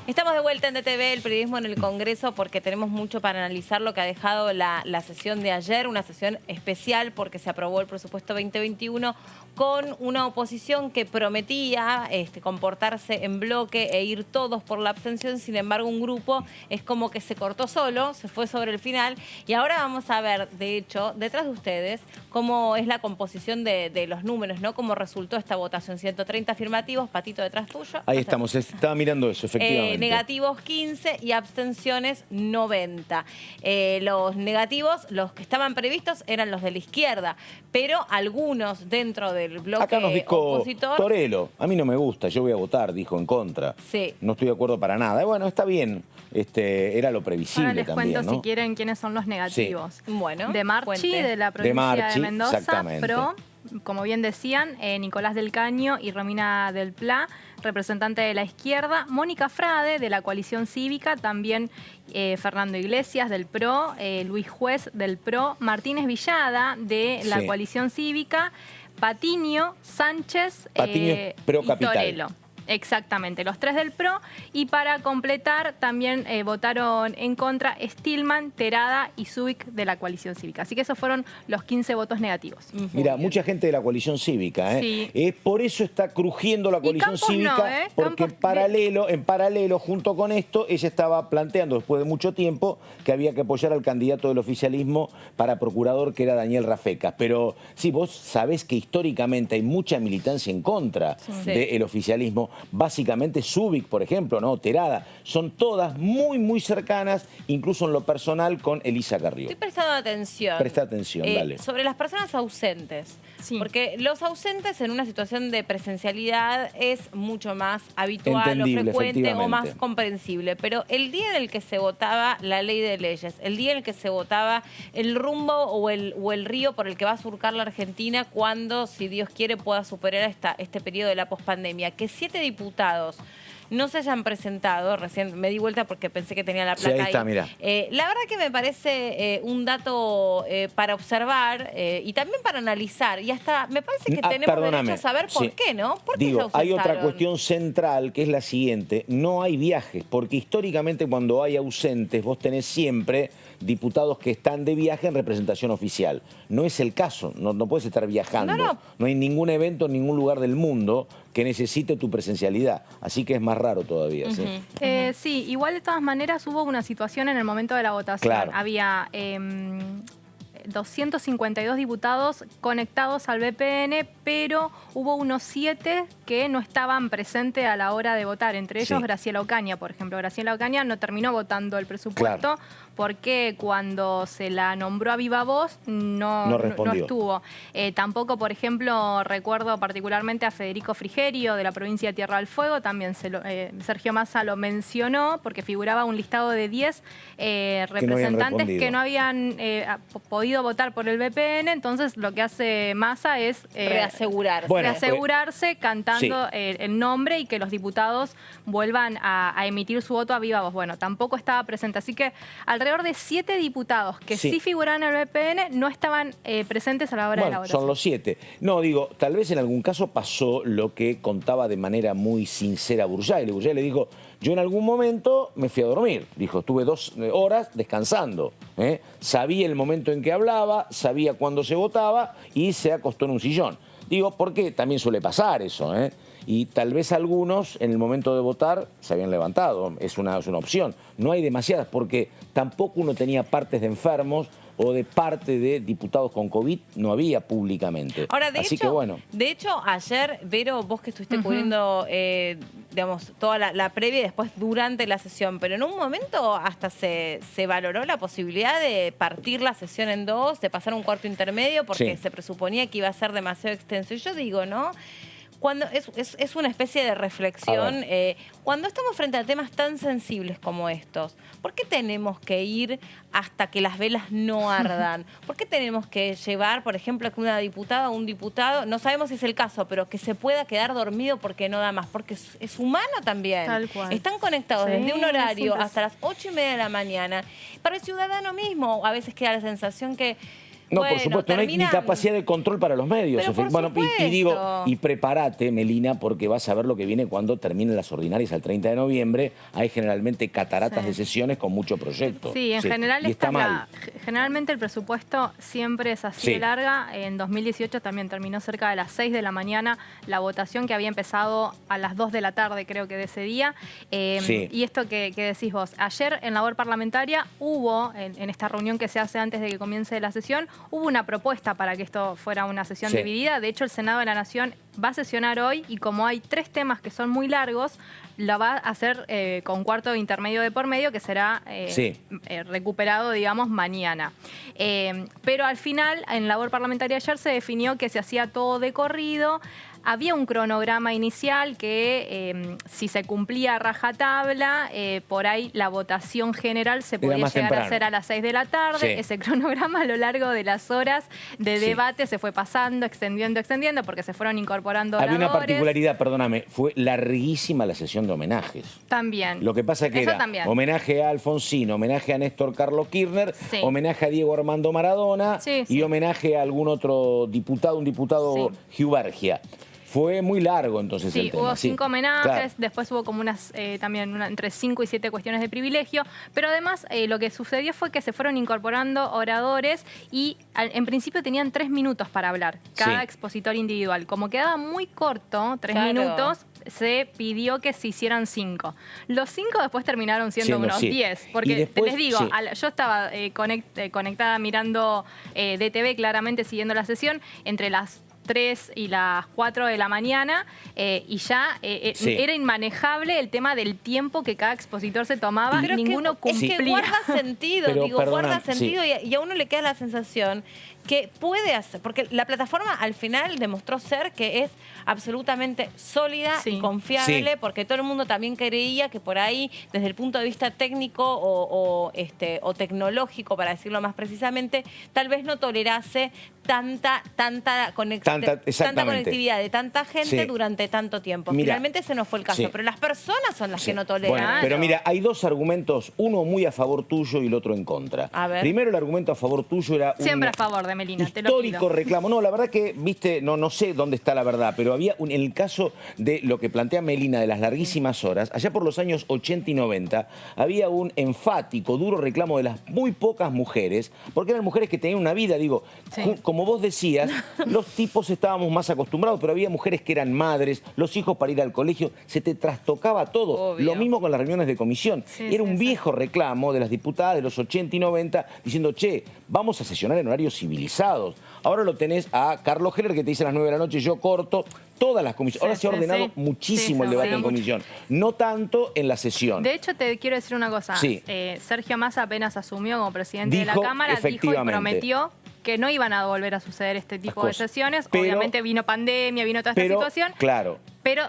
Estamos de vuelta en DTV, el periodismo en el Congreso, porque tenemos mucho para analizar lo que ha dejado la sesión de ayer, una sesión especial porque se aprobó el presupuesto 2021 con una oposición que prometía comportarse en bloque e ir todos por la abstención. Sin embargo, un grupo es como que se cortó solo, se fue sobre el final, y ahora vamos a ver, de hecho, detrás de ustedes, cómo es la composición de los números, ¿no? Cómo resultó esta votación. 130 afirmativos, Patito, detrás tuyo. Ahí estamos, estaba mirando eso, efectivamente. Negativos 15 y abstenciones 90. Los negativos, los que estaban previstos, eran los de la izquierda, pero algunos dentro de del bloque Acá nos dijo opositor. Torello, a mí no me gusta, yo voy a votar, dijo en contra. Sí. No estoy de acuerdo para nada. Y bueno, está bien, era lo previsible Ahora les también, cuento ¿no? si quieren quiénes son los negativos. Bueno, de Marchi, cuente. de la provincia de Mendoza, exactamente. PRO, como bien decían, Nicolás del Caño y Romina del Pla, representante de la izquierda, Mónica Frade, de la coalición cívica, también Fernando Iglesias, del PRO, Luis Juez, del PRO, Martínez Villada, de la Sí. coalición cívica, Patiño, Sánchez Patiño es Pro y Capital. Torello. Exactamente, los tres del PRO. Y para completar, también votaron en contra Stillman, Terada y Zubik de la coalición cívica. Así que esos fueron los 15 votos negativos. Mira, mucha gente de la coalición cívica, Sí. Por eso está crujiendo la coalición Campos cívica, no, porque en paralelo, junto con esto, ella estaba planteando, después de mucho tiempo, que había que apoyar al candidato del oficialismo para procurador, que era Daniel Rafecas. Pero sí, vos sabés que históricamente hay mucha militancia en contra del oficialismo. Básicamente Zubik, por ejemplo, ¿no? Terada, son todas muy, muy cercanas, incluso en lo personal, con Elisa Carrió. Estoy prestando atención. Presta atención, dale. Sobre las personas ausentes. Porque los ausentes en una situación de presencialidad es mucho más habitual o Entendible, frecuente o efectivamente. más comprensible. Pero el día en el que se votaba la ley de leyes, el día en el que se votaba el rumbo o el río por el que va a surcar la Argentina cuando, si Dios quiere, pueda superar este periodo de la pospandemia, que 7 diputados no se hayan presentado, recién me di vuelta porque pensé que tenía la placa Sí, ahí está, ahí. mirá. La verdad que me parece un dato para observar y también para analizar. Y hasta me parece que tenemos Perdóname. derecho a saber por Sí. qué, ¿no? ¿Por qué Digo, se hay otra ausentaron? cuestión central que es la siguiente. No hay viajes, porque históricamente cuando hay ausentes vos tenés siempre diputados que están de viaje en representación oficial. No es el caso, no puedes estar viajando. No hay ningún evento en ningún lugar del mundo que necesite tu presencialidad. Así que es más raro todavía. ¿Sí? Sí, igual de todas maneras hubo una situación en el momento de la votación. Claro. Había 252 diputados conectados al VPN, pero hubo unos 7 que no estaban presentes a la hora de votar. Entre ellos Graciela Ocaña, por ejemplo. Graciela Ocaña no terminó votando el presupuesto porque cuando se la nombró a viva voz no estuvo. Tampoco, por ejemplo, recuerdo particularmente a Federico Frigerio de la provincia de Tierra del Fuego. También Sergio Massa lo mencionó porque figuraba un listado de 10 representantes que no habían podido votar por el VPN. Entonces lo que hace Massa es reasegurarse cantando el nombre y que los diputados vuelvan a emitir su voto a viva voz. Bueno, tampoco estaba presente. Así que alrededor de 7 diputados que sí figuraban en el VPN no estaban presentes a la hora de la votación. Son los 7. No, digo, tal vez en algún caso pasó lo que contaba de manera muy sincera Burjay. Burjay le dijo, yo en algún momento me fui a dormir. Dijo, estuve 2 horas descansando. Sabía el momento en que hablaba, sabía cuándo se votaba y se acostó en un sillón. Digo, porque también suele pasar eso, y tal vez algunos en el momento de votar se habían levantado, es una opción. No hay demasiadas porque tampoco uno tenía partes de enfermos o de parte de diputados con COVID, no había públicamente. Ahora, Así que bueno. De hecho, ayer, Vero, vos que estuviste cubriendo, digamos, toda la previa y después durante la sesión, pero en un momento hasta se valoró la posibilidad de partir la sesión en 2, de pasar un cuarto intermedio, porque se presuponía que iba a ser demasiado extenso. Y yo digo, ¿no? Cuando es una especie de reflexión. Cuando estamos frente a temas tan sensibles como estos, ¿por qué tenemos que ir hasta que las velas no ardan? ¿Por qué tenemos que llevar, por ejemplo, que una diputada o un diputado, no sabemos si es el caso, pero que se pueda quedar dormido porque no da más? Porque es humano también. Tal cual. Están conectados desde un horario hasta las 8:30 de la mañana. Para el ciudadano mismo, a veces queda la sensación que... No, por supuesto, no hay ni capacidad de control para los medios. Y digo, y prepárate, Melina, porque vas a ver lo que viene cuando terminen las ordinarias el 30 de noviembre. Hay generalmente cataratas de sesiones con mucho proyecto. Sí, en general está mal. Generalmente el presupuesto siempre es así de larga. En 2018 también terminó cerca de las 6 de la mañana la votación, que había empezado a las 2 de la tarde, creo que de ese día. Y esto que decís vos, ayer en labor parlamentaria hubo, en esta reunión que se hace antes de que comience la sesión, Hubo una propuesta para que esto fuera una sesión dividida. De hecho, el Senado de la Nación va a sesionar hoy y como hay 3 temas que son muy largos, lo va a hacer con cuarto intermedio de por medio, que será recuperado, digamos, mañana. Pero al final, en labor parlamentaria ayer se definió que se hacía todo de corrido. Había un cronograma inicial que si se cumplía a rajatabla, por ahí la votación general se podía llegar a hacer a las 6 de la tarde. Ese cronograma a lo largo de las horas de debate se fue pasando, extendiendo, porque se fueron incorporando Había oradores. una particularidad, perdóname, fue larguísima la sesión de homenajes. También. Lo que pasa que era homenaje a Alfonsín, homenaje a Néstor Carlos Kirchner, homenaje a Diego Armando Maradona y homenaje a algún otro diputado, un diputado Giubergia. Fue muy largo entonces el tema. Hubo 5 homenajes, después hubo como también entre 5 y 7 cuestiones de privilegio, pero además lo que sucedió fue que se fueron incorporando oradores y en principio tenían 3 minutos para hablar, cada expositor individual. Como quedaba muy corto, 3 minutos, se pidió que se hicieran 5. Los 5 después terminaron siendo unos 10, porque después, les digo, yo estaba conectada mirando DTV, claramente siguiendo la sesión, entre las 3 y las 4 de la mañana y ya era inmanejable el tema del tiempo que cada expositor se tomaba. Pero ninguno cumplía. Es que guarda sentido, guarda sentido y a uno le queda la sensación que puede hacer, porque la plataforma al final demostró ser que es absolutamente sólida y confiable, porque todo el mundo también creía que por ahí, desde el punto de vista técnico o tecnológico, para decirlo más precisamente, tal vez no tolerase tanta conectividad de tanta gente durante tanto tiempo. Finalmente ese no fue el caso, pero las personas son las que no toleran. Bueno, pero mira, hay 2 argumentos, uno muy a favor tuyo y el otro en contra. A ver. Primero, el argumento a favor tuyo era siempre a favor de Melina, te lo pido. Histórico reclamo. No, la verdad que, viste, no sé dónde está la verdad, pero había en el caso de lo que plantea Melina de las larguísimas horas, allá por los años 80 y 90, había un enfático, duro reclamo de las muy pocas mujeres, porque eran mujeres que tenían una vida, digo, como vos decías, los tipos estábamos más acostumbrados, pero había mujeres que eran madres, los hijos para ir al colegio, se te trastocaba todo. Obvio. Lo mismo con las reuniones de comisión. Era un viejo reclamo de las diputadas de los 80 y 90 diciendo, che, vamos a sesionar en horarios civilizados. Ahora lo tenés a Carlos Heller que te dice a las 9 de la noche, yo corto todas las comisiones. Ahora se ha ordenado muchísimo el debate en comisión, no tanto en la sesión. De hecho, te quiero decir una cosa. Sergio Massa apenas asumió como presidente de la Cámara, dijo y prometió que no iban a volver a suceder este tipo de sesiones. Obviamente vino pandemia, vino toda esta situación. Claro. Pero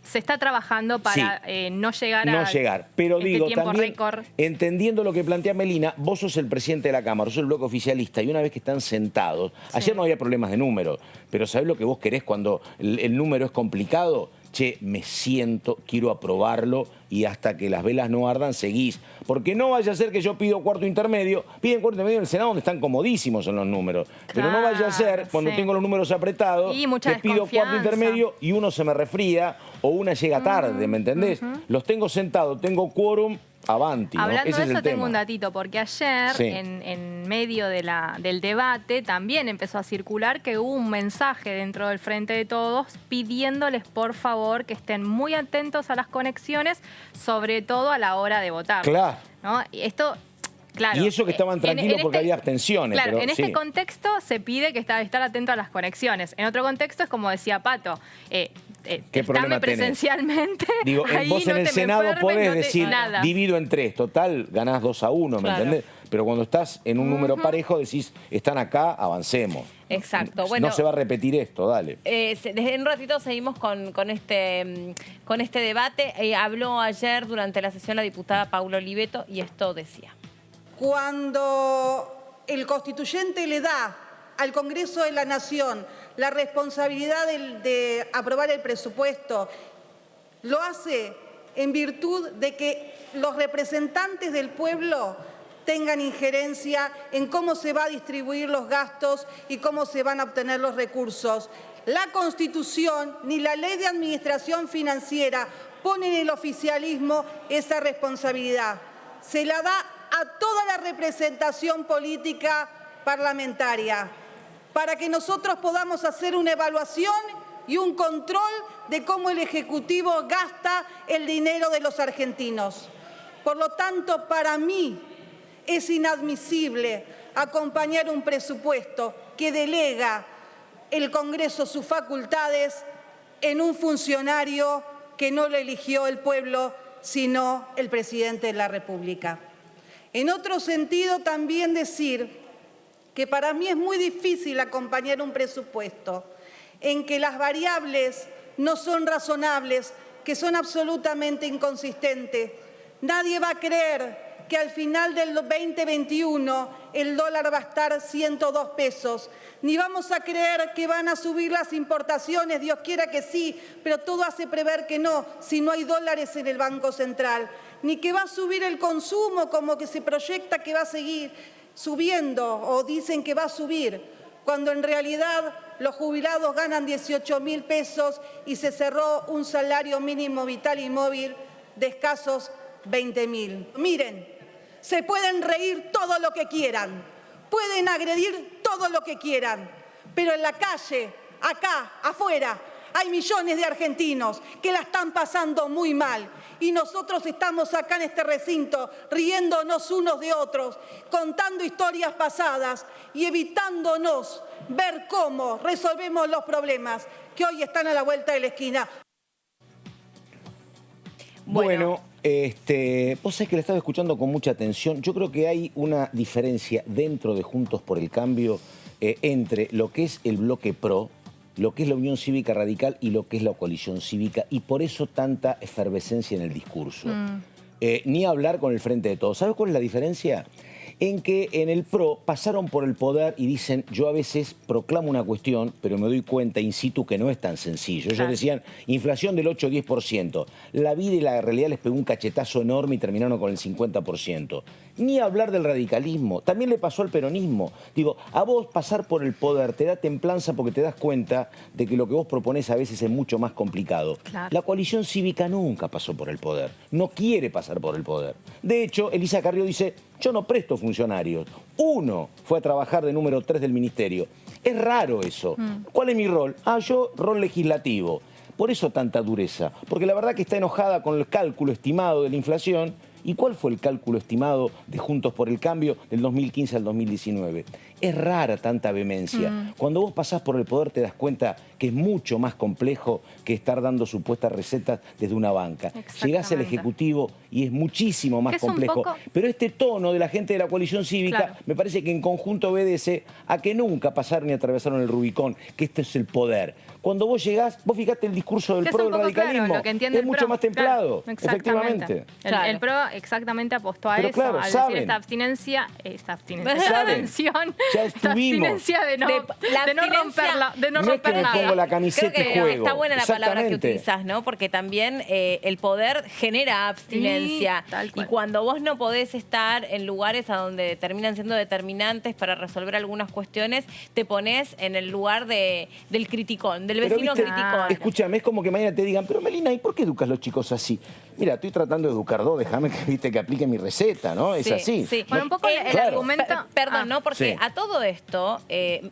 se está trabajando para no llegar a Pero este digo, tiempo también, récord. entendiendo lo que plantea Melina, vos sos el presidente de la Cámara, sos el bloque oficialista, y una vez que están sentados, ayer no había problemas de número, pero ¿sabés lo que vos querés cuando el número es complicado? Che, me siento, quiero aprobarlo y hasta que las velas no ardan seguís. Porque no vaya a ser que yo pido cuarto intermedio, piden cuarto intermedio en el Senado donde están comodísimos en los números. Pero no vaya a ser, cuando tengo los números apretados, que pido cuarto intermedio y uno se me resfría o una llega tarde, ¿me entendés? Los tengo sentados, tengo quórum, avanti, ¿no? Hablando Ese de es eso, el tengo tema. un datito, porque ayer, en medio del debate, también empezó a circular que hubo un mensaje dentro del Frente de Todos pidiéndoles, por favor, que estén muy atentos a las conexiones, sobre todo a la hora de votar. Claro. ¿No? Y esto... Claro, y eso que estaban tranquilos porque había abstenciones. Claro, pero, en este contexto se pide que estar atento a las conexiones. En otro contexto es como decía Pato, problema tenés? Presencialmente. Digo, vos en el Senado podés decir, divido en 3, total, ganás 2-1, ¿me entendés? Pero cuando estás en un número parejo decís, están acá, avancemos. Exacto. Bueno, no se va a repetir esto, dale. Desde un ratito seguimos con este debate. Habló ayer durante la sesión la diputada Paula Oliveto y esto decía. Cuando el constituyente le da al Congreso de la Nación la responsabilidad de aprobar el presupuesto, lo hace en virtud de que los representantes del pueblo tengan injerencia en cómo se va a distribuir los gastos y cómo se van a obtener los recursos. La Constitución ni la Ley de Administración Financiera ponen en el oficialismo esa responsabilidad. Se la da a toda la representación política parlamentaria, para que nosotros podamos hacer una evaluación y un control de cómo el Ejecutivo gasta el dinero de los argentinos. Por lo tanto, para mí es inadmisible acompañar un presupuesto que delega el Congreso sus facultades en un funcionario que no lo eligió el pueblo, sino el presidente de la República. En otro sentido, también decir que para mí es muy difícil acompañar un presupuesto en que las variables no son razonables, que son absolutamente inconsistentes. Nadie va a creer que al final del 2021 el dólar va a estar 102 pesos. Ni vamos a creer que van a subir las importaciones, Dios quiera que sí, pero todo hace prever que no, si no hay dólares en el Banco Central. Ni que va a subir el consumo, como que se proyecta que va a seguir subiendo, o dicen que va a subir, cuando en realidad los jubilados ganan 18.000 pesos y se cerró un salario mínimo vital y móvil de escasos 20.000. Miren, se pueden reír todo lo que quieran, pueden agredir todo lo que quieran, pero en la calle, acá, afuera, hay millones de argentinos que la están pasando muy mal y nosotros estamos acá en este recinto riéndonos unos de otros, contando historias pasadas y evitándonos ver cómo resolvemos los problemas que hoy están a la vuelta de la esquina. Bueno, vos sabés que la estaba escuchando con mucha atención. Yo creo que hay una diferencia dentro de Juntos por el Cambio entre lo que es el bloque PRO, lo que es la Unión Cívica Radical y lo que es la coalición cívica, y por eso tanta efervescencia en el discurso. Ni hablar con el Frente de Todos. ¿Sabes cuál es la diferencia? En que en el PRO pasaron por el poder y dicen, yo a veces proclamo una cuestión, pero me doy cuenta in situ que no es tan sencillo. Ellos decían, inflación del 8-10%. La vida y la realidad les pegó un cachetazo enorme y terminaron con el 50%. Ni hablar del radicalismo. También le pasó al peronismo. Digo, a vos pasar por el poder te da templanza porque te das cuenta de que lo que vos proponés a veces es mucho más complicado. Claro. La coalición cívica nunca pasó por el poder. No quiere pasar por el poder. De hecho, Elisa Carrió dice, yo no presto funcionarios. Uno fue a trabajar de número 3 del ministerio. Es raro eso. ¿Cuál es mi rol? Yo, rol legislativo. Por eso tanta dureza. Porque la verdad que está enojada con el cálculo estimado de la inflación. ¿Y cuál fue el cálculo estimado de Juntos por el Cambio del 2015 al 2019? Es rara tanta vehemencia. Cuando vos pasás por el poder te das cuenta que es mucho más complejo que estar dando supuestas recetas desde una banca. Llegás al Ejecutivo y es muchísimo más complejo. Pero este tono de la gente de la coalición cívica me parece que en conjunto obedece a que nunca pasaron ni atravesaron el Rubicón, que este es el poder. Cuando vos llegás, vos fijate el discurso del PRO del radicalismo, es mucho más templado, efectivamente. El PRO exactamente apostó a eso, al decir esta abstinencia, esta abstención, ya estuvimos. Abstinencia de no romperla, de no romper nada. Pongo la camiseta Creo que y juego. Está buena la palabra que utilizás, ¿no? Porque también el poder genera abstinencia. Y cuando vos no podés estar en lugares a donde terminan siendo determinantes para resolver algunas cuestiones, te pones en el lugar del criticón, del vecino criticón. Escúchame, es como que mañana te digan, pero Melina, ¿y por qué educas a los chicos así? Mira, estoy tratando de educar dos, déjame que aplique mi receta, ¿no? Es así. Sí. Bueno, un poco el argumento... Perdón, ¿no? Porque a todo esto,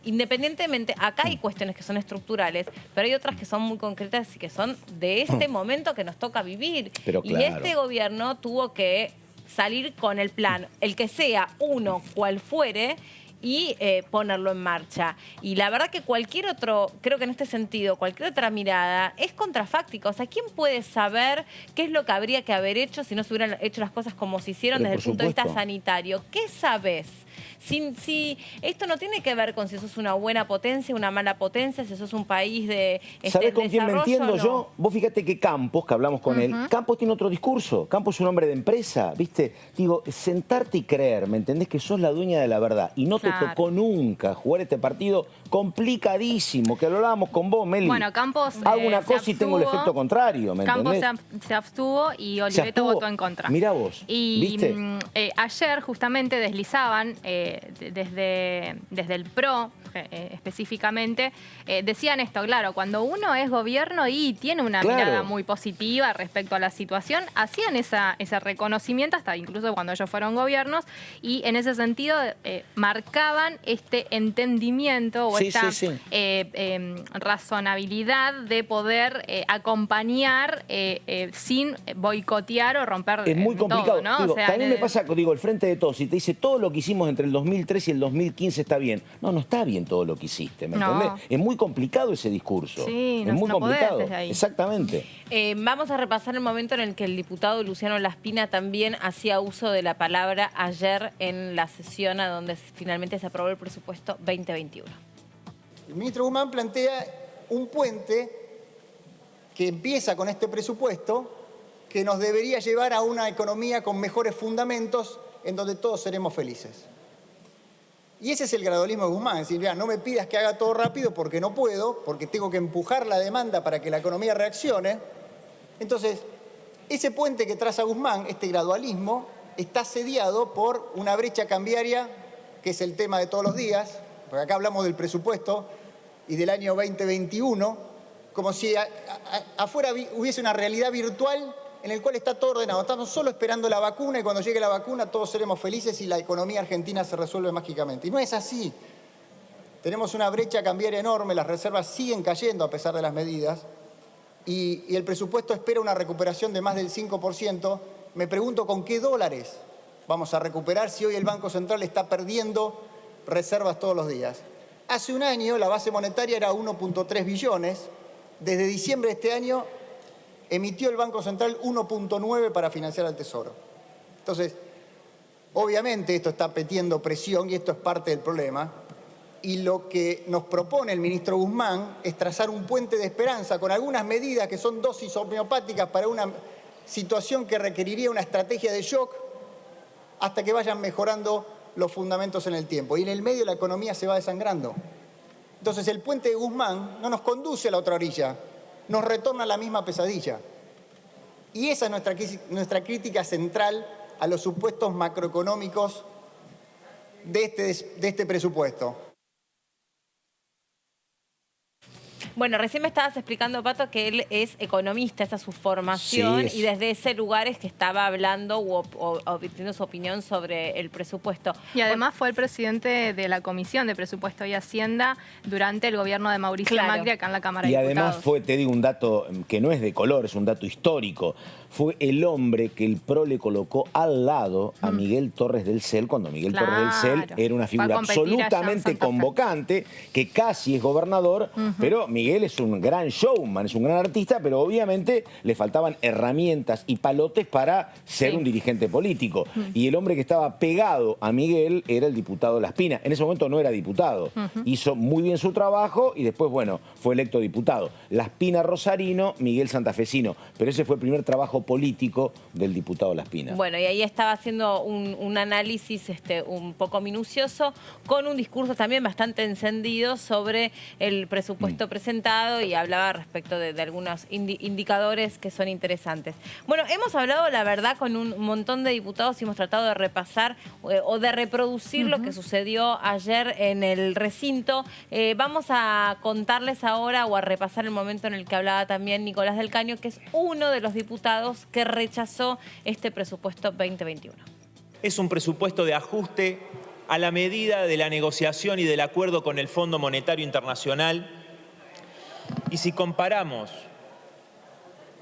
independientemente, acá hay cuestiones que son estructurales, pero hay otras que son muy concretas y que son de este momento que nos toca vivir. Pero y este gobierno tuvo que salir con el plan, el que sea, uno, cual fuere, y ponerlo en marcha. Y la verdad que cualquier otro, creo que en este sentido, cualquier otra mirada es contrafáctica. O sea, ¿quién puede saber qué es lo que habría que haber hecho si no se hubieran hecho las cosas como se hicieron desde el punto de vista sanitario? ¿Qué sabes? Si esto no tiene que ver con si sos una buena potencia, una mala potencia, si sos un país de ¿sabés con quién me entiendo yo? Vos fíjate que Campos, que hablamos con él, Campos tiene otro discurso. Campos es un hombre de empresa, ¿viste? Digo, sentarte y creer, ¿me entendés? Que sos la dueña de la verdad. Y no te tocó nunca jugar este partido complicadísimo, que lo hablábamos con vos, Meli. Bueno, Campos hago una cosa y tengo el efecto contrario, ¿me entendés? Campos se abstuvo y Oliveto votó en contra. Mirá vos, y, ¿viste? Ayer justamente deslizaban desde el PRO específicamente, decían esto, claro, cuando uno es gobierno y tiene una mirada muy positiva respecto a la situación, hacían ese reconocimiento hasta incluso cuando ellos fueron gobiernos y en ese sentido marcaban buscaban este entendimiento o Sí, esta sí, sí. razonabilidad de poder acompañar sin boicotear o romper Es muy complicado. todo, ¿no? Digo, O sea, también me pasa, digo, el Frente de Todos, si te dice todo lo que hicimos entre el 2003 y el 2015 está bien. No, no está bien todo lo que hiciste, ¿me entendés? Es muy complicado ese discurso. Sí, es muy complicado. desde ahí. Exactamente. Vamos a repasar el momento en el que el diputado Luciano Laspina también hacía uso de la palabra ayer en la sesión a donde finalmente se aprobó el presupuesto 2021. El ministro Guzmán plantea un puente que empieza con este presupuesto que nos debería llevar a una economía con mejores fundamentos en donde todos seremos felices. Y ese es el gradualismo de Guzmán, es decir, mira, no me pidas que haga todo rápido porque no puedo, porque tengo que empujar la demanda para que la economía reaccione. Entonces, ese puente que traza Guzmán, este gradualismo, está sediado por una brecha cambiaria, que es el tema de todos los días, porque acá hablamos del presupuesto y del año 2021, como si afuera hubiese una realidad virtual en el cual está todo ordenado. Estamos solo esperando la vacuna y cuando llegue la vacuna todos seremos felices y la economía argentina se resuelve mágicamente. Y no es así. Tenemos una brecha cambiaria enorme, las reservas siguen cayendo a pesar de las medidas y el presupuesto espera una recuperación de más del 5%. Me pregunto con qué dólares vamos a recuperar si hoy el Banco Central está perdiendo reservas todos los días. Hace un año la base monetaria era 1.3 billones. Desde diciembre de este año emitió el Banco Central 1.9 para financiar al Tesoro. Entonces, obviamente esto está metiendo presión y esto es parte del problema. Y lo que nos propone el ministro Guzmán es trazar un puente de esperanza con algunas medidas que son dosis homeopáticas para una situación que requeriría una estrategia de shock hasta que vayan mejorando los fundamentos en el tiempo. Y en el medio la economía se va desangrando. Entonces el puente de Guzmán no nos conduce a la otra orilla, nos retorna a la misma pesadilla. Y esa es nuestra crítica central a los supuestos macroeconómicos de este presupuesto. Bueno, recién me estabas explicando, Pato, que él es economista, esa es su formación, Sí, y desde ese lugar es que estaba hablando o virtiendo su opinión sobre el presupuesto. Y además fue el presidente de la Comisión de Presupuesto y Hacienda durante el gobierno de Mauricio Macri acá en la Cámara de Y Diputados. además fue, te digo, un dato que no es de color, es un dato histórico. Fue el hombre que el PRO le colocó al lado a Miguel Torres del CEL, cuando Miguel Torres del CEL era una figura absolutamente convocante, que casi es gobernador, pero Miguel es un gran showman, es un gran artista, pero obviamente le faltaban herramientas y palotes para ser un dirigente político. Y el hombre que estaba pegado a Miguel era el diputado Laspina. En ese momento no era diputado. Hizo muy bien su trabajo y después, bueno, fue electo diputado. Laspina rosarino, Miguel santafesino. Pero ese fue el primer trabajo político del diputado Laspina. Bueno, y ahí estaba haciendo un análisis un poco minucioso, con un discurso también bastante encendido sobre el presupuesto presentado y hablaba respecto de algunos indicadores que son interesantes. Bueno, hemos hablado, la verdad, con un montón de diputados y hemos tratado de repasar o de reproducir lo que sucedió ayer en el recinto. Vamos a contarles ahora o a repasar el momento en el que hablaba también Nicolás del Caño, que es uno de los diputados que rechazó este presupuesto 2021. Es un presupuesto de ajuste a la medida de la negociación y del acuerdo con el Fondo Monetario Internacional. Y si comparamos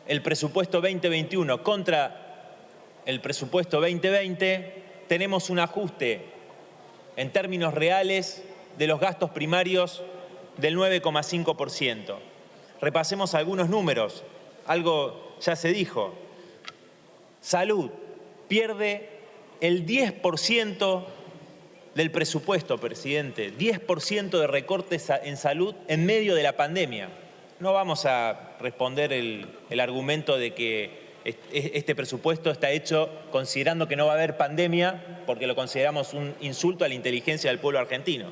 el presupuesto 2021 contra el presupuesto 2020, tenemos un ajuste en términos reales de los gastos primarios del 9,5%. Repasemos algunos números, algo ya se dijo. Salud pierde el 10% del presupuesto, presidente. 10% de recortes en salud en medio de la pandemia. No vamos a responder el argumento de que este presupuesto está hecho considerando que no va a haber pandemia, porque lo consideramos un insulto a la inteligencia del pueblo argentino.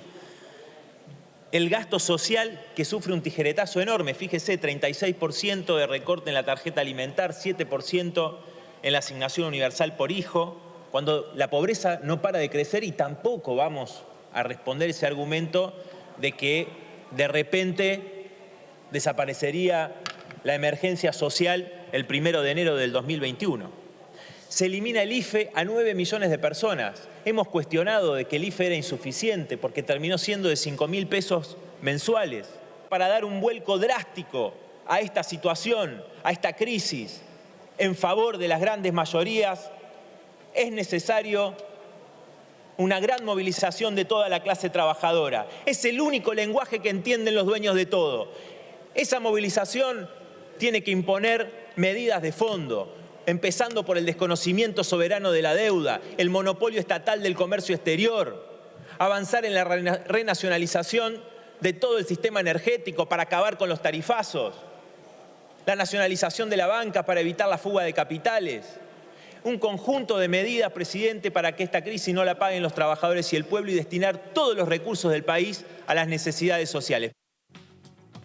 El gasto social, que sufre un tijeretazo enorme, fíjese, 36% de recorte en la tarjeta alimentar, 7% en la asignación universal por hijo, cuando la pobreza no para de crecer, y tampoco vamos a responder ese argumento de que de repente desaparecería la emergencia social el 1 de enero del 2021. se elimina el IFE a 9 millones de personas. Hemos cuestionado de que el IFE era insuficiente porque terminó siendo de 5.000 pesos mensuales. Para dar un vuelco drástico a esta situación, a esta crisis, en favor de las grandes mayorías, es necesario una gran movilización de toda la clase trabajadora. Es el único lenguaje que entienden los dueños de todo. Esa movilización tiene que imponer medidas de fondo, empezando por el desconocimiento soberano de la deuda, el monopolio estatal del comercio exterior, avanzar en la renacionalización de todo el sistema energético para acabar con los tarifazos, la nacionalización de la banca para evitar la fuga de capitales. Un conjunto de medidas, presidente, para que esta crisis no la paguen los trabajadores y el pueblo y destinar todos los recursos del país a las necesidades sociales.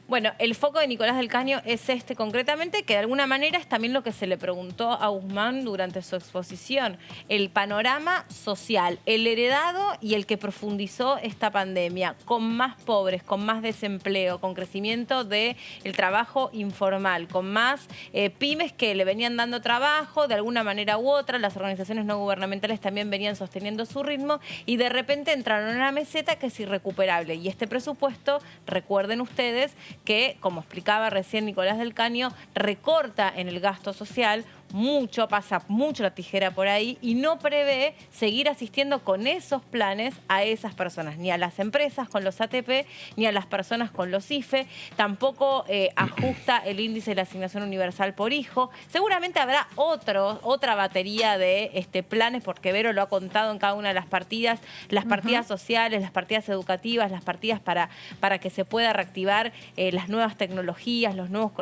Bueno, el foco de Nicolás del Caño es este concretamente, que de alguna manera es también lo que se le preguntó a Guzmán durante su exposición. El panorama social, el heredado y el que profundizó esta pandemia, con más pobres, con más desempleo, con crecimiento del trabajo informal, con más pymes que le venían dando trabajo de alguna manera u otra, las organizaciones no gubernamentales también venían sosteniendo su ritmo y de repente entraron en una meseta que es irrecuperable. Y este presupuesto, recuerden ustedes, que, como explicaba recién Nicolás del Caño, recorta en el gasto social mucho, pasa mucho la tijera por ahí y no prevé seguir asistiendo con esos planes a esas personas, ni a las empresas con los ATP, ni a las personas con los IFE, tampoco ajusta el índice de la asignación universal por hijo. Seguramente habrá otra batería de planes, porque Vero lo ha contado en cada una de las partidas sociales, las partidas educativas, las partidas para que se pueda reactivar las nuevas tecnologías,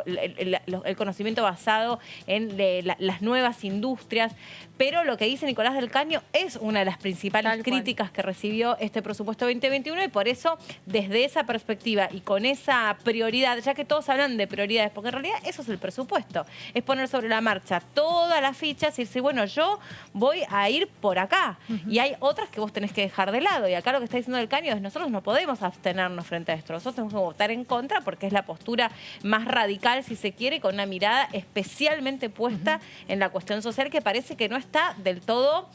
el conocimiento basado en las nuevas industrias, pero lo que dice Nicolás del Caño es una de las principales críticas que recibió este presupuesto 2021 y por eso, desde esa perspectiva y con esa prioridad, ya que todos hablan de prioridades, porque en realidad eso es el presupuesto, es poner sobre la marcha todas las fichas y decir, bueno, yo voy a ir por acá y hay otras que vos tenés que dejar de lado y acá lo que está diciendo del Caño es nosotros no podemos abstenernos frente a esto, nosotros tenemos que votar en contra porque es la postura más radical, si se quiere, con una mirada especialmente puesta en la cuestión social que parece que no está del todo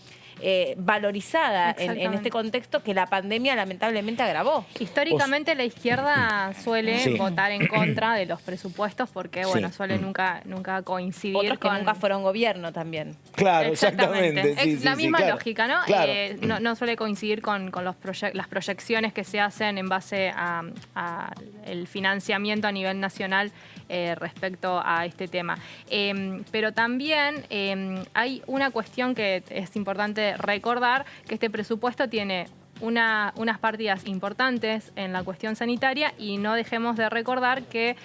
valorizada en este contexto que la pandemia lamentablemente agravó. Históricamente la izquierda suele votar en contra de los presupuestos porque, bueno, suele nunca coincidir. Otros que nunca fueron gobierno también. Claro, exactamente. Es la misma lógica, ¿no? Claro. No suele coincidir con las proyecciones que se hacen en base a el financiamiento a nivel nacional respecto a este tema. Pero también hay una cuestión que es importante recordar, que este presupuesto tiene unas partidas importantes en la cuestión sanitaria y no dejemos de recordar que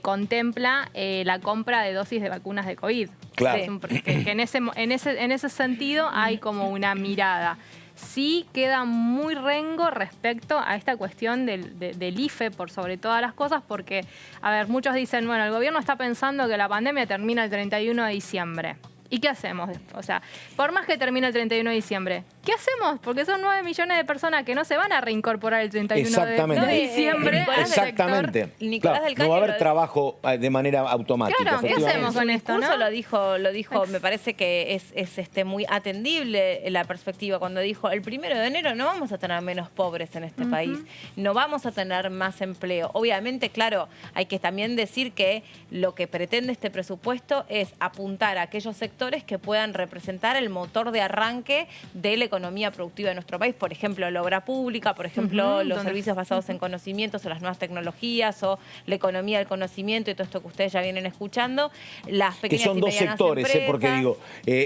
contempla la compra de dosis de vacunas de COVID. Claro. Que en ese sentido hay como una mirada. Sí queda muy rengo respecto a esta cuestión del IFE por sobre todas las cosas porque, a ver, muchos dicen, bueno, el gobierno está pensando que la pandemia termina el 31 de diciembre. ¿Y qué hacemos? O sea, por más que termine el 31 de diciembre, ¿qué hacemos? Porque son 9 millones de personas que no se van a reincorporar el 31 de diciembre. Exactamente. Nicolás del Caño no va a haber trabajo de manera automática. Claro, ¿qué hacemos con esto? ¿No? Lo dijo, me parece que es muy atendible la perspectiva cuando dijo el 1 de enero no vamos a tener menos pobres en este país, no vamos a tener más empleo. Obviamente, claro, hay que también decir que lo que pretende este presupuesto es apuntar a aquellos sectores que puedan representar el motor de arranque de la economía productiva de nuestro país, por ejemplo, la obra pública, por ejemplo, los servicios basados en conocimientos o las nuevas tecnologías o la economía del conocimiento y todo esto que ustedes ya vienen escuchando, las pequeñas que son y dos medianas sectores, empresas. porque digo,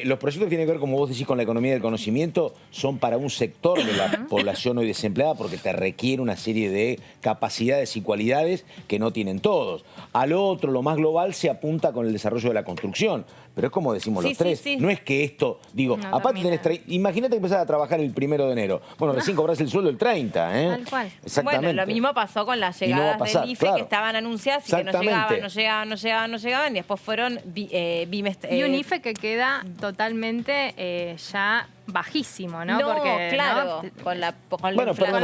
los proyectos que tienen que ver, como vos decís, con la economía del conocimiento, son para un sector de la población hoy desempleada porque te requiere una serie de capacidades y cualidades que no tienen todos. Al otro, lo más global, se apunta con el desarrollo de la construcción. Pero es como decimos los tres, no es que esto, digo, No, aparte imagínate que empezás a trabajar el 1 de enero. Bueno, recién cobrás el sueldo el 30, ¿eh? Tal cual. Exactamente. Bueno, lo mismo pasó con las llegadas del IFE que estaban anunciadas y que no llegaban y después fueron bimestres. Y un IFE que queda totalmente ya bajísimo, ¿no? Porque, claro, ¿no? Con la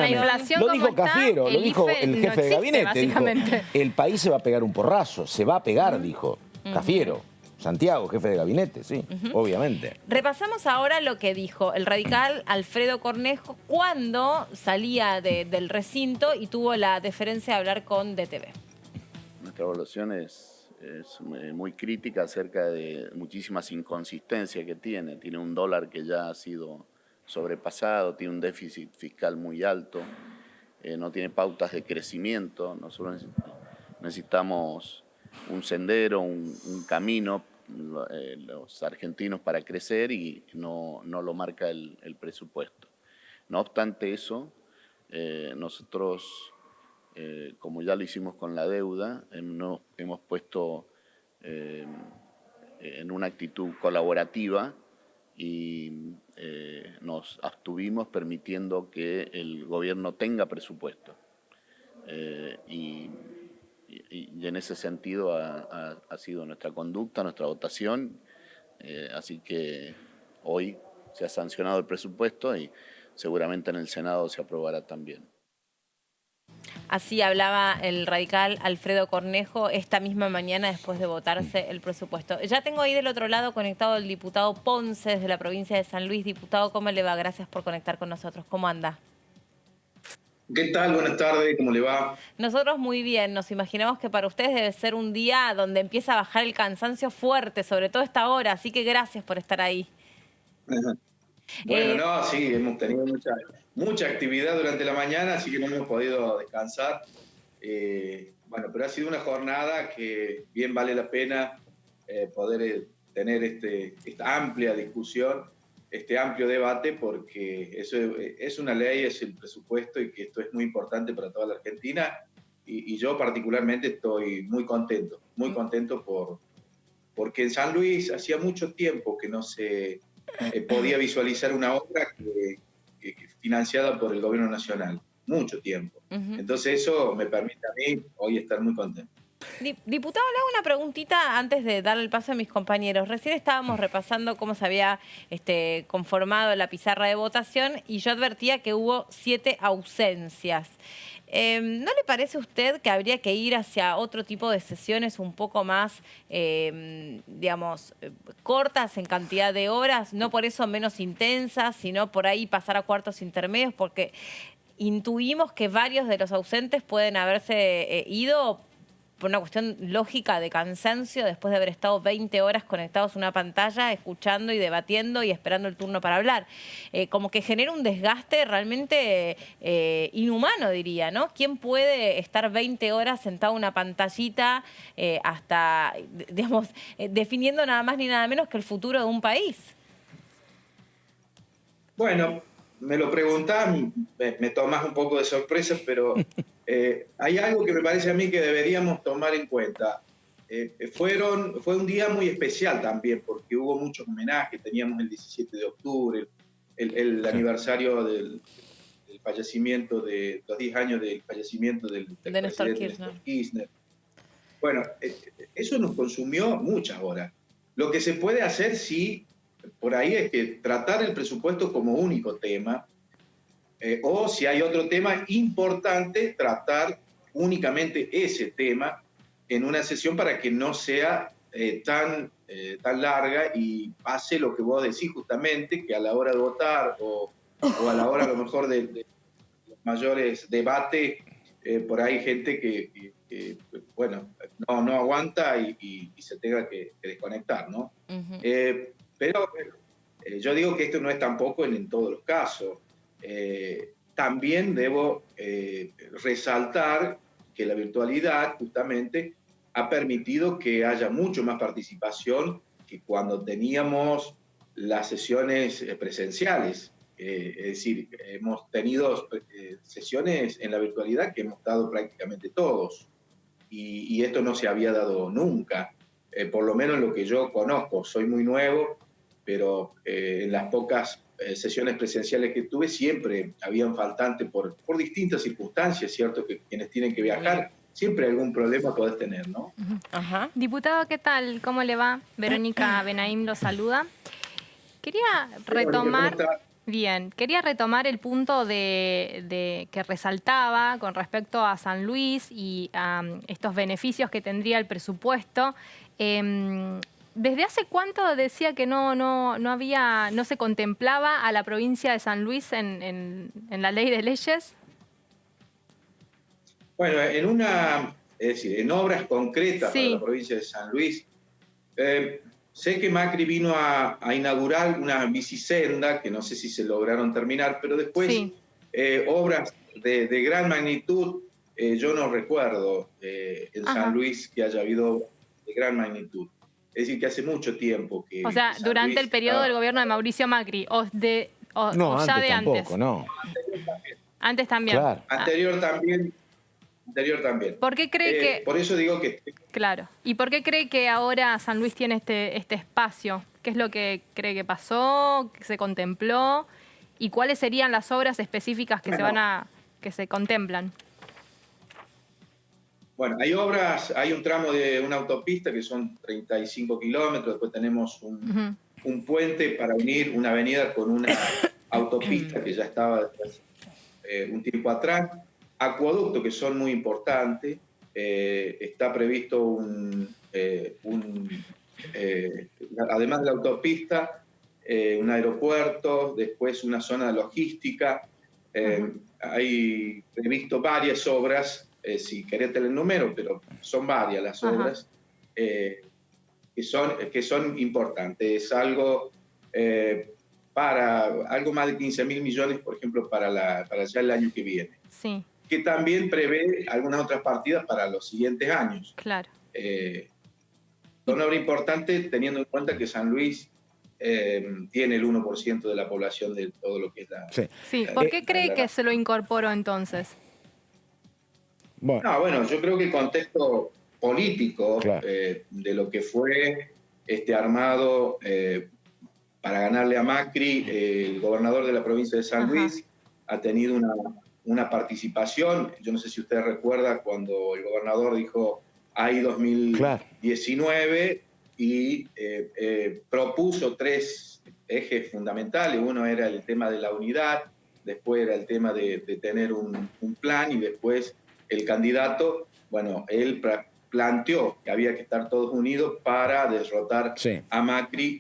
inflación lo dijo como está, Cafiero, lo dijo IFE el jefe no de existe, gabinete. Dijo, básicamente. el país se va a pegar un porrazo, se va a pegar, dijo Cafiero. Santiago, jefe de gabinete, sí, obviamente. Repasamos ahora lo que dijo el radical Alfredo Cornejo cuando salía del recinto y tuvo la deferencia de hablar con DTV. Nuestra evaluación es muy crítica acerca de muchísimas inconsistencias que tiene. Tiene un dólar que ya ha sido sobrepasado, tiene un déficit fiscal muy alto, no tiene pautas de crecimiento. Nosotros necesitamos un sendero, un camino, los argentinos para crecer y no lo marca el presupuesto. No obstante eso, nosotros, como ya lo hicimos con la deuda, nos hemos puesto en una actitud colaborativa y nos abstuvimos permitiendo que el gobierno tenga presupuesto. Y en ese sentido ha sido nuestra conducta, nuestra votación. Así que hoy se ha sancionado el presupuesto y seguramente en el Senado se aprobará también. Así hablaba el radical Alfredo Cornejo esta misma mañana después de votarse el presupuesto. Ya tengo ahí del otro lado conectado el diputado Ponce desde la provincia de San Luis. Diputado, ¿cómo le va? Gracias por conectar con nosotros. ¿Cómo anda? ¿Qué tal? Buenas tardes, ¿cómo le va? Nosotros muy bien, nos imaginamos que para ustedes debe ser un día donde empieza a bajar el cansancio fuerte, sobre todo esta hora, así que gracias por estar ahí. Bueno, no, sí, hemos tenido mucha actividad durante la mañana, así que no hemos podido descansar. Bueno, pero ha sido una jornada que bien vale la pena poder tener esta amplia discusión, este amplio debate, porque eso es una ley, es el presupuesto y que esto es muy importante para toda la Argentina y yo particularmente estoy muy contento porque en San Luis hacía mucho tiempo que no se podía visualizar una obra que financiada por el gobierno nacional, mucho tiempo. Entonces eso me permite a mí hoy estar muy contento. Diputado, le hago una preguntita antes de darle el paso a mis compañeros. Recién estábamos repasando cómo se había conformado la pizarra de votación y yo advertía que hubo 7 ausencias. ¿No le parece a usted que habría que ir hacia otro tipo de sesiones un poco más, digamos, cortas en cantidad de horas? No por eso menos intensas, sino por ahí pasar a cuartos intermedios, porque intuimos que varios de los ausentes pueden haberse ido por una cuestión lógica de cansancio después de haber estado 20 horas conectados a una pantalla, escuchando y debatiendo y esperando el turno para hablar. Como que genera un desgaste realmente inhumano, diría, ¿no? ¿Quién puede estar 20 horas sentado en una pantallita hasta, digamos, definiendo nada más ni nada menos que el futuro de un país? Bueno, me lo preguntás, me tomás un poco de sorpresa, pero hay algo que me parece a mí que deberíamos tomar en cuenta. Fue un día muy especial también, porque hubo muchos homenajes. Teníamos el 17 de octubre, el aniversario del fallecimiento, de los 10 años del fallecimiento del Néstor Kirchner. Bueno, eso nos consumió muchas horas. Lo que se puede hacer, sí, por ahí es que tratar el presupuesto como único tema, o si hay otro tema importante, tratar únicamente ese tema en una sesión para que no sea tan larga y pase lo que vos decís justamente, que a la hora de votar o a la hora a lo mejor de los mayores debates, por ahí hay gente que bueno, no aguanta y se tenga que desconectar, ¿no? Pero yo digo que esto no es tampoco en todos los casos. También debo resaltar que la virtualidad justamente ha permitido que haya mucho más participación que cuando teníamos las sesiones presenciales. Es decir, hemos tenido sesiones en la virtualidad que hemos estado prácticamente todos y esto no se había dado nunca, por lo menos lo que yo conozco. Soy muy nuevo, pero en las pocas sesiones presenciales que tuve siempre habían faltantes por distintas circunstancias, ¿cierto? Que quienes tienen que viajar, siempre algún problema podés tener, ¿no? Ajá. Diputado, ¿qué tal? ¿Cómo le va? Verónica Benaim lo saluda. Quería retomar... Bien, quería retomar el punto que resaltaba con respecto a San Luis y a estos beneficios que tendría el presupuesto. ¿Desde hace cuánto decía que no se contemplaba a la provincia de San Luis en la ley de leyes? Bueno, en obras concretas para la provincia de San Luis, sé que Macri vino a inaugurar una bicisenda, que no sé si se lograron terminar, pero después obras de gran magnitud, yo no recuerdo en San Luis que haya habido de gran magnitud. Es decir, que hace mucho tiempo que... O sea, durante el periodo del gobierno de Mauricio Macri, o ya de antes. No. Antes también. Claro. Anterior también. ¿Por qué cree que...? Por eso digo que... Claro. ¿Y por qué cree que ahora San Luis tiene este espacio? ¿Qué es lo que cree que pasó, que se contempló? ¿Y cuáles serían las obras específicas que que se contemplan? Bueno, hay un tramo de una autopista que son 35 kilómetros, después tenemos un puente para unir una avenida con una autopista que ya estaba un tiempo atrás, acueductos que son muy importantes, está previsto además de la autopista, un aeropuerto, después una zona logística, hay previsto varias obras. Si querés tener el número, pero son varias las obras que son importantes. Es algo para algo más de 15.000 millones, por ejemplo, para ya el año que viene. Sí. Que también prevé algunas otras partidas para los siguientes años. Claro. Son obras importantes teniendo en cuenta que San Luis tiene el 1% de la población de todo lo que es la... Sí. ¿Por qué cree que se lo incorporó entonces? Bueno, yo creo que el contexto político de lo que fue armado para ganarle a Macri, el gobernador de la provincia de San Luis ha tenido una participación. Yo no sé si usted recuerda cuando el gobernador dijo hay 2019 y propuso 3 ejes fundamentales. Uno era el tema de la unidad, después era el tema de tener un plan y después el candidato, bueno, él planteó que había que estar todos unidos para derrotar a Macri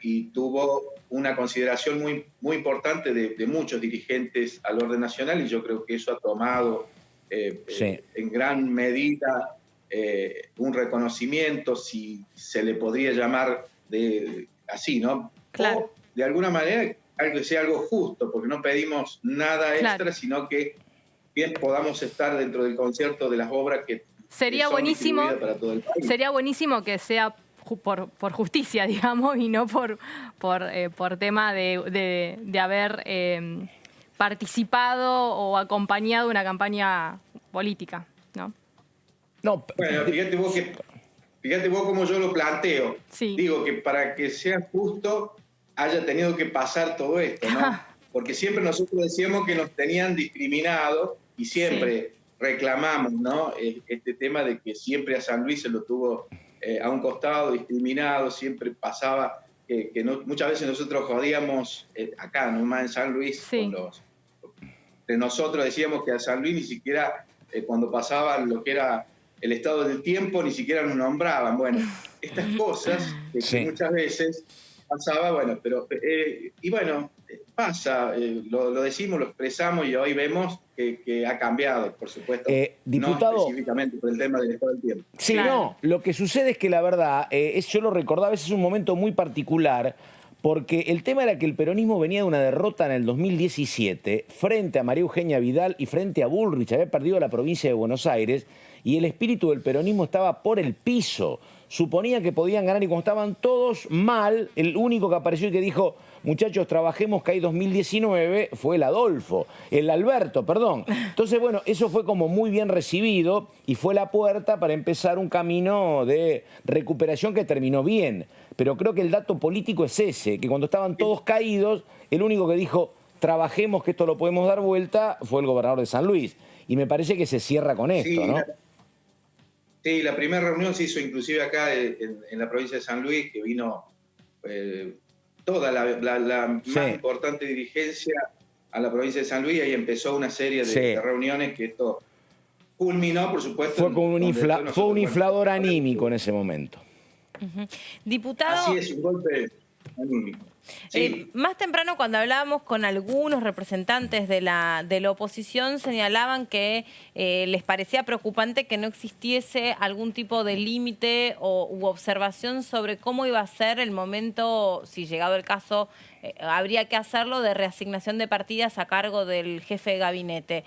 y tuvo una consideración muy, muy importante de muchos dirigentes al orden nacional y yo creo que eso ha tomado en gran medida un reconocimiento, si se le podría llamar así, ¿no? Claro. O, de alguna manera, que sea algo justo, porque no pedimos nada extra, sino que bien podamos estar dentro del concierto de las obras que sería son buenísimo para todo el país. Sería buenísimo que sea por justicia, digamos, y no por tema de haber participado o acompañado una campaña política, ¿no? Bueno, fíjate vos cómo yo lo planteo. Digo que para que sea justo haya tenido que pasar todo esto, ¿no? Porque siempre nosotros decíamos que nos tenían discriminados y siempre reclamamos, ¿no? Este tema de que siempre a San Luis se lo tuvo a un costado, discriminado, siempre pasaba que muchas veces nosotros jodíamos acá, nomás en San Luis, de nosotros decíamos que a San Luis ni siquiera cuando pasaban lo que era el estado del tiempo, ni siquiera nos nombraban. Bueno, estas cosas que muchas veces pasaba, bueno, pero pasa, lo decimos, lo expresamos y hoy vemos que ha cambiado, por supuesto, diputado, no específicamente por el tema del estado del tiempo. Sí, no, lo que sucede es que la verdad, yo lo recordaba, ese es un momento muy particular, porque el tema era que el peronismo venía de una derrota en el 2017 frente a María Eugenia Vidal y frente a Bullrich, había perdido la provincia de Buenos Aires y el espíritu del peronismo estaba por el piso. Suponía que podían ganar y cuando estaban todos mal, el único que apareció y que dijo, muchachos, trabajemos que hay 2019, fue el Alberto, perdón. Entonces, bueno, eso fue como muy bien recibido y fue la puerta para empezar un camino de recuperación que terminó bien. Pero creo que el dato político es ese, que cuando estaban todos caídos, el único que dijo, trabajemos que esto lo podemos dar vuelta, fue el gobernador de San Luis. Y me parece que se cierra con esto, ¿no? Sí, la primera reunión se hizo inclusive acá en la provincia de San Luis, que vino toda la más importante dirigencia a la provincia de San Luis, y ahí empezó una serie de reuniones que esto culminó, por supuesto. Fue un inflador anímico en ese momento. Diputado... Así es, un golpe anímico. Sí. Más temprano, cuando hablábamos con algunos representantes de la oposición, señalaban que les parecía preocupante que no existiese algún tipo de límite u observación sobre cómo iba a ser el momento, si llegado el caso, habría que hacerlo, de reasignación de partidas a cargo del jefe de gabinete.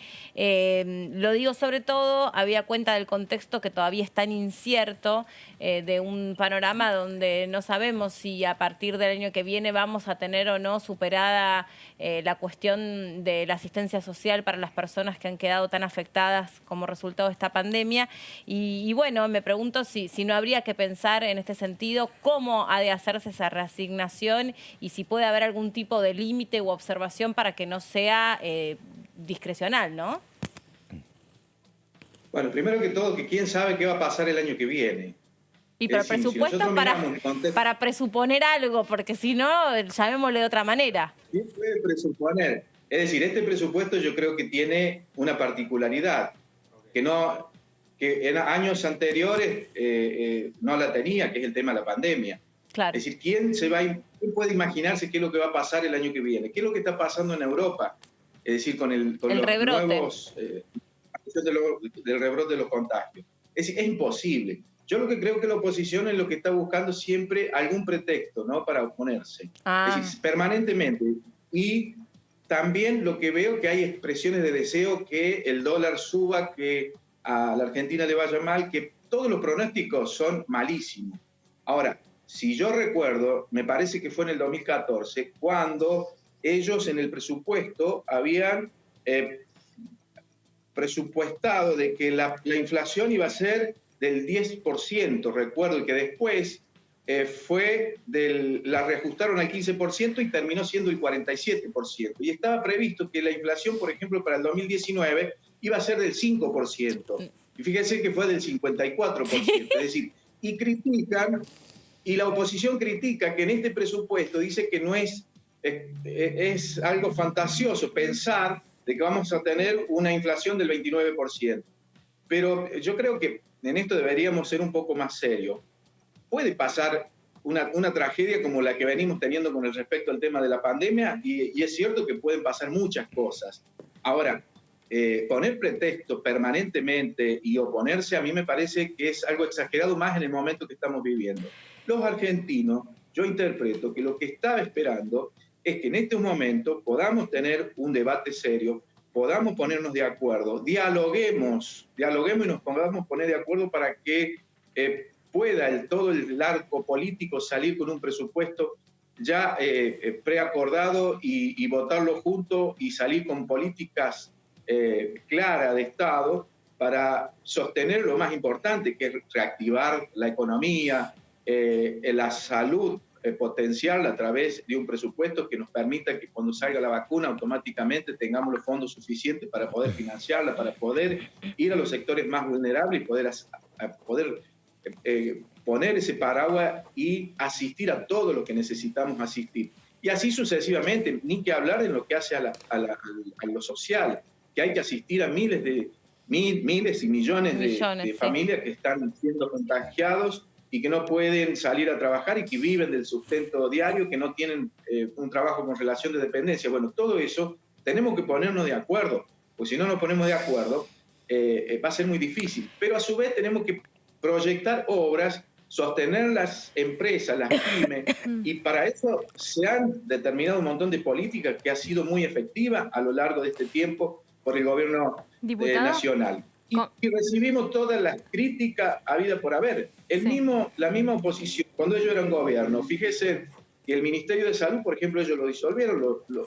Lo digo sobre todo, había cuenta del contexto que todavía es tan incierto, de un panorama donde no sabemos si a partir del año que viene vamos a tener o no superada la cuestión de la asistencia social para las personas que han quedado tan afectadas como resultado de esta pandemia. Y bueno, me pregunto si no habría que pensar en este sentido cómo ha de hacerse esa reasignación y si puede haber algún tipo de límite u observación para que no sea discrecional, ¿no? Bueno, primero que todo, que quién sabe qué va a pasar el año que viene. Y para presupuestos, para presuponer algo, porque si no, llamémosle de otra manera. ¿Quién puede presuponer? Es decir, este presupuesto yo creo que tiene una particularidad, que en años anteriores no la tenía, que es el tema de la pandemia. Claro. Es decir, ¿quién puede imaginarse qué es lo que va a pasar el año que viene? ¿Qué es lo que está pasando en Europa? Es decir, con los rebrote. Nuevos... del rebrote de los contagios. Es decir, es imposible. Yo lo que creo que la oposición es lo que está buscando siempre algún pretexto, ¿no?, para oponerse. Es decir, permanentemente. Y también lo que veo que hay expresiones de deseo que el dólar suba, que a la Argentina le vaya mal, que todos los pronósticos son malísimos. Ahora, si yo recuerdo, me parece que fue en el 2014, cuando ellos en el presupuesto habían presupuestado de que la inflación iba a ser del 10%, recuerdo, y que después la reajustaron al 15% y terminó siendo el 47%. Y estaba previsto que la inflación, por ejemplo, para el 2019 iba a ser del 5%. Y fíjense que fue del 54%. Es decir, y critican, y la oposición critica que en este presupuesto dice que no es algo fantasioso pensar de que vamos a tener una inflación del 29%. Pero yo creo que en esto deberíamos ser un poco más serios. Puede pasar una tragedia como la que venimos teniendo con respecto al tema de la pandemia, y es cierto que pueden pasar muchas cosas. Ahora, poner pretextos permanentemente y oponerse, a mí me parece que es algo exagerado, más en el momento que estamos viviendo. Los argentinos, yo interpreto que lo que estaba esperando es que en este momento podamos tener un debate serio, podamos ponernos de acuerdo, dialoguemos y nos podamos poner de acuerdo para que pueda todo el arco político salir con un presupuesto ya preacordado y votarlo junto y salir con políticas claras de Estado para sostener lo más importante, que es reactivar la economía, la salud, potencial a través de un presupuesto que nos permita que cuando salga la vacuna automáticamente tengamos los fondos suficientes para poder financiarla, para poder ir a los sectores más vulnerables y poder poner ese paraguas y asistir a todo lo que necesitamos asistir. Y así sucesivamente, ni que hablar en lo que hace a lo social, que hay que asistir a miles y millones de familias que están siendo contagiados y que no pueden salir a trabajar y que viven del sustento diario, que no tienen un trabajo con relación de dependencia. Bueno, todo eso tenemos que ponernos de acuerdo, pues si no nos ponemos de acuerdo va a ser muy difícil. Pero a su vez tenemos que proyectar obras, sostener las empresas, las pymes, y para eso se han determinado un montón de políticas que ha sido muy efectiva a lo largo de este tiempo por el gobierno nacional. Y recibimos todas las críticas habidas por haber. La misma oposición, cuando ellos eran gobierno, fíjese que el Ministerio de Salud, por ejemplo, ellos lo disolvieron,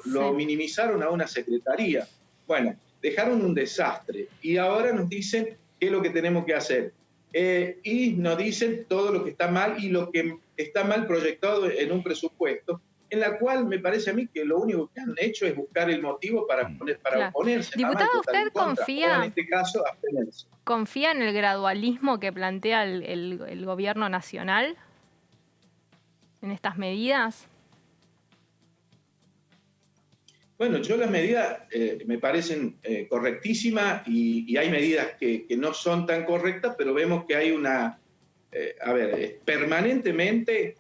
lo minimizaron a una secretaría. Bueno, dejaron un desastre y ahora nos dicen qué es lo que tenemos que hacer. Y nos dicen todo lo que está mal y lo que está mal proyectado en un presupuesto, en la cual me parece a mí que lo único que han hecho es buscar el motivo para oponerse. Diputado, ¿usted confía, en este caso, abstenerse? confía en el gradualismo que plantea el gobierno nacional en estas medidas? Bueno, yo las medidas me parecen correctísimas y hay medidas que no son tan correctas, pero vemos que hay una permanentemente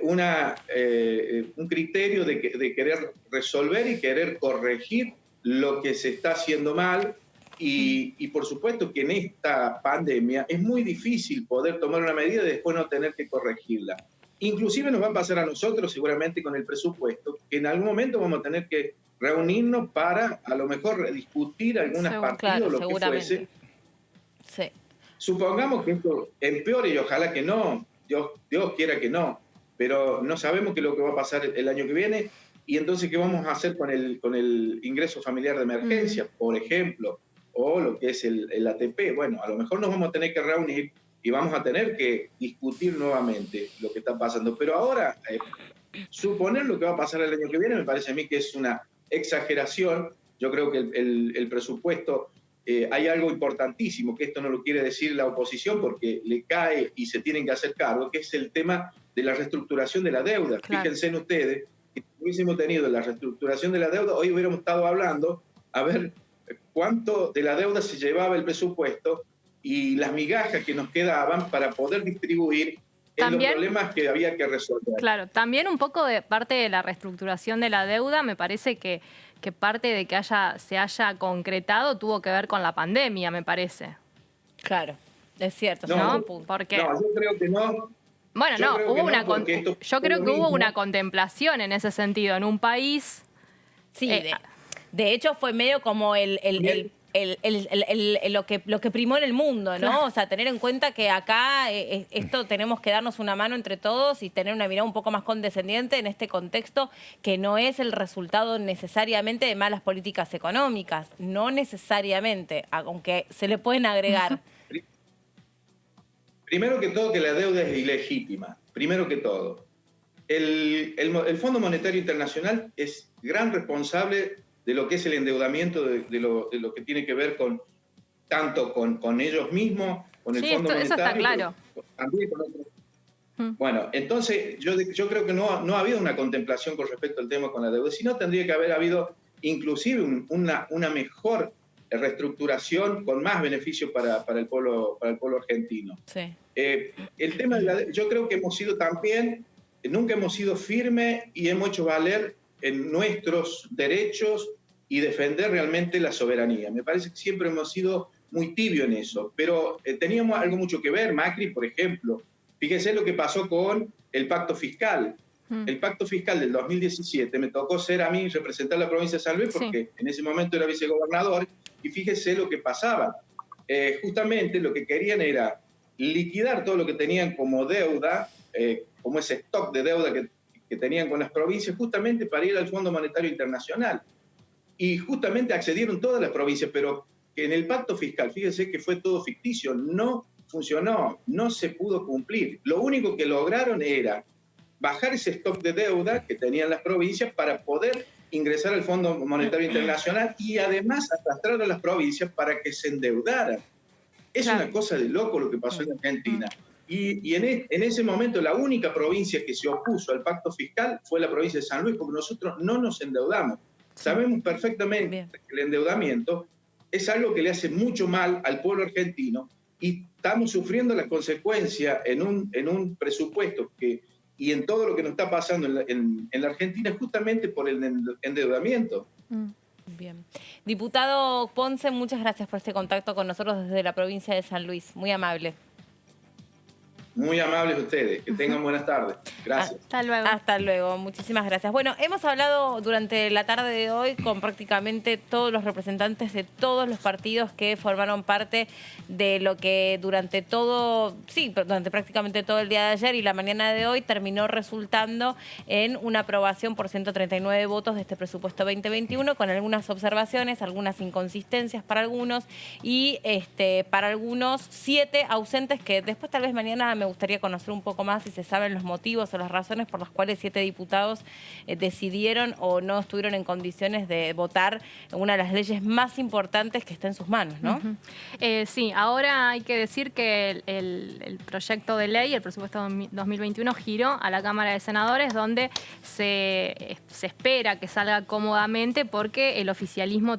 un criterio de querer resolver y querer corregir lo que se está haciendo mal. Y por supuesto que en esta pandemia es muy difícil poder tomar una medida y después no tener que corregirla. Inclusive nos va a pasar a nosotros seguramente con el presupuesto, que en algún momento vamos a tener que reunirnos para a lo mejor discutir algunas partidas o lo que fuese. Sí. Supongamos que esto empeore y ojalá que no, Dios quiera que no, pero no sabemos qué es lo que va a pasar el año que viene. Y entonces, ¿qué vamos a hacer con el ingreso familiar de emergencia, por ejemplo? O lo que es el ATP. Bueno, a lo mejor nos vamos a tener que reunir y vamos a tener que discutir nuevamente lo que está pasando. Pero ahora, suponer lo que va a pasar el año que viene me parece a mí que es una exageración. Yo creo que el presupuesto, hay algo importantísimo, que esto no lo quiere decir la oposición porque le cae y se tienen que hacer cargo, que es el tema de la reestructuración de la deuda. Claro. Fíjense en ustedes, que si hubiésemos tenido la reestructuración de la deuda, hoy hubiéramos estado hablando, a ver cuánto de la deuda se llevaba el presupuesto y las migajas que nos quedaban para poder distribuir en los problemas que había que resolver. Claro, también un poco de parte de la reestructuración de la deuda, me parece que parte de que se haya concretado tuvo que ver con la pandemia, me parece. Claro, es cierto. No, porque... no, yo creo que no. Bueno, yo creo que hubo una contemplación en ese sentido, en un país... Sí, de hecho fue medio como lo que primó en el mundo, ¿no? Claro. O sea, tener en cuenta que acá esto tenemos que darnos una mano entre todos y tener una mirada un poco más condescendiente en este contexto que no es el resultado necesariamente de malas políticas económicas, no necesariamente, aunque se le pueden agregar. Primero que todo, que la deuda es ilegítima, primero que todo. El Fondo Monetario Internacional es gran responsable de lo que es el endeudamiento, de lo que tiene que ver tanto con ellos mismos, con el Fondo Monetario. Eso está claro. También con otros. Bueno, entonces yo creo que no ha habido una contemplación con respecto al tema con la deuda, sino tendría que haber habido inclusive una mejor reestructuración con más beneficios para el pueblo argentino. Sí. El tema de la, yo creo que hemos sido también, nunca hemos sido firmes y hemos hecho valer en nuestros derechos y defender realmente la soberanía. Me parece que siempre hemos sido muy tibios en eso, pero teníamos algo mucho que ver. Macri, por ejemplo, fíjese lo que pasó con el pacto fiscal. El pacto fiscal del 2017, me tocó ser a mí representar la provincia de San Luis porque en ese momento era vicegobernador, y fíjese lo que pasaba. Justamente lo que querían era liquidar todo lo que tenían como deuda, como ese stock de deuda que tenían con las provincias, justamente para ir al Fondo Monetario Internacional. Y justamente accedieron todas las provincias, pero que en el pacto fiscal, fíjense que fue todo ficticio, no funcionó, no se pudo cumplir. Lo único que lograron era bajar ese stock de deuda que tenían las provincias para poder ingresar al Fondo Monetario Internacional y además arrastrar a las provincias para que se endeudaran. Es una cosa de loco lo que pasó en Argentina. Y en ese momento la única provincia que se opuso al pacto fiscal fue la provincia de San Luis, porque nosotros no nos endeudamos. Sabemos perfectamente que el endeudamiento es algo que le hace mucho mal al pueblo argentino y estamos sufriendo la consecuencia en un presupuesto y en todo lo que nos está pasando en la Argentina justamente por el endeudamiento. Bien. Diputado Ponce, muchas gracias por este contacto con nosotros desde la provincia de San Luis. Muy amable. Muy amables ustedes. Que tengan buenas tardes. Gracias. Hasta luego. Hasta luego. Muchísimas gracias. Bueno, hemos hablado durante la tarde de hoy con prácticamente todos los representantes de todos los partidos que formaron parte de lo que durante prácticamente todo el día de ayer y la mañana de hoy terminó resultando en una aprobación por 139 votos de este presupuesto 2021, con algunas observaciones, algunas inconsistencias para algunos y para algunos 7 ausentes que después tal vez mañana me gustaría conocer un poco más si se saben los motivos o las razones por las cuales 7 diputados decidieron o no estuvieron en condiciones de votar una de las leyes más importantes que está en sus manos, ¿no? Sí, ahora hay que decir que el proyecto de ley, el presupuesto 2021, giró a la Cámara de Senadores, donde se espera que salga cómodamente porque el oficialismo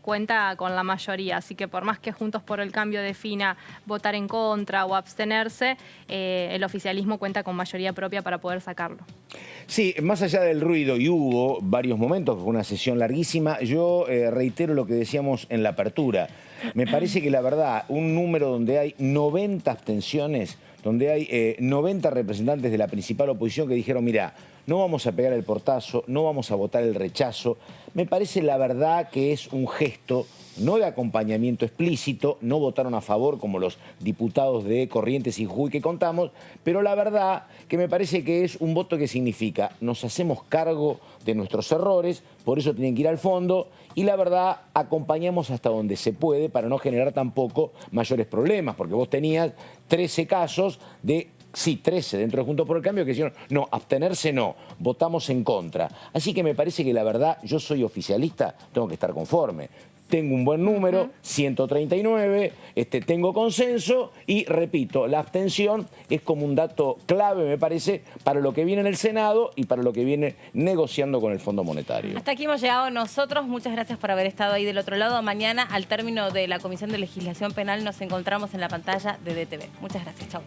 cuenta con la mayoría. Así que por más que Juntos por el Cambio defina votar en contra o abstenerse, el oficialismo cuenta con mayoría propia para poder sacarlo. Sí, más allá del ruido, y hubo varios momentos, fue una sesión larguísima, yo reitero lo que decíamos en la apertura. Me parece que la verdad, un número donde hay 90 abstenciones, donde hay 90 representantes de la principal oposición que dijeron, mira, no vamos a pegar el portazo, no vamos a votar el rechazo, me parece la verdad que es un gesto no de acompañamiento explícito, no votaron a favor como los diputados de Corrientes y Jujuy que contamos, pero la verdad que me parece que es un voto que significa nos hacemos cargo de nuestros errores, por eso tienen que ir al fondo y la verdad acompañamos hasta donde se puede para no generar tampoco mayores problemas, porque vos tenías 13 casos de... Sí, 13 dentro de Juntos por el Cambio que dijeron, no, abstenerse no, votamos en contra. Así que me parece que la verdad, yo soy oficialista, tengo que estar conforme. Tengo un buen número, 139, tengo consenso y, repito, la abstención es como un dato clave, me parece, para lo que viene en el Senado y para lo que viene negociando con el Fondo Monetario. Hasta aquí hemos llegado nosotros. Muchas gracias por haber estado ahí del otro lado. Mañana, al término de la Comisión de Legislación Penal, nos encontramos en la pantalla de DTV. Muchas gracias. Chau.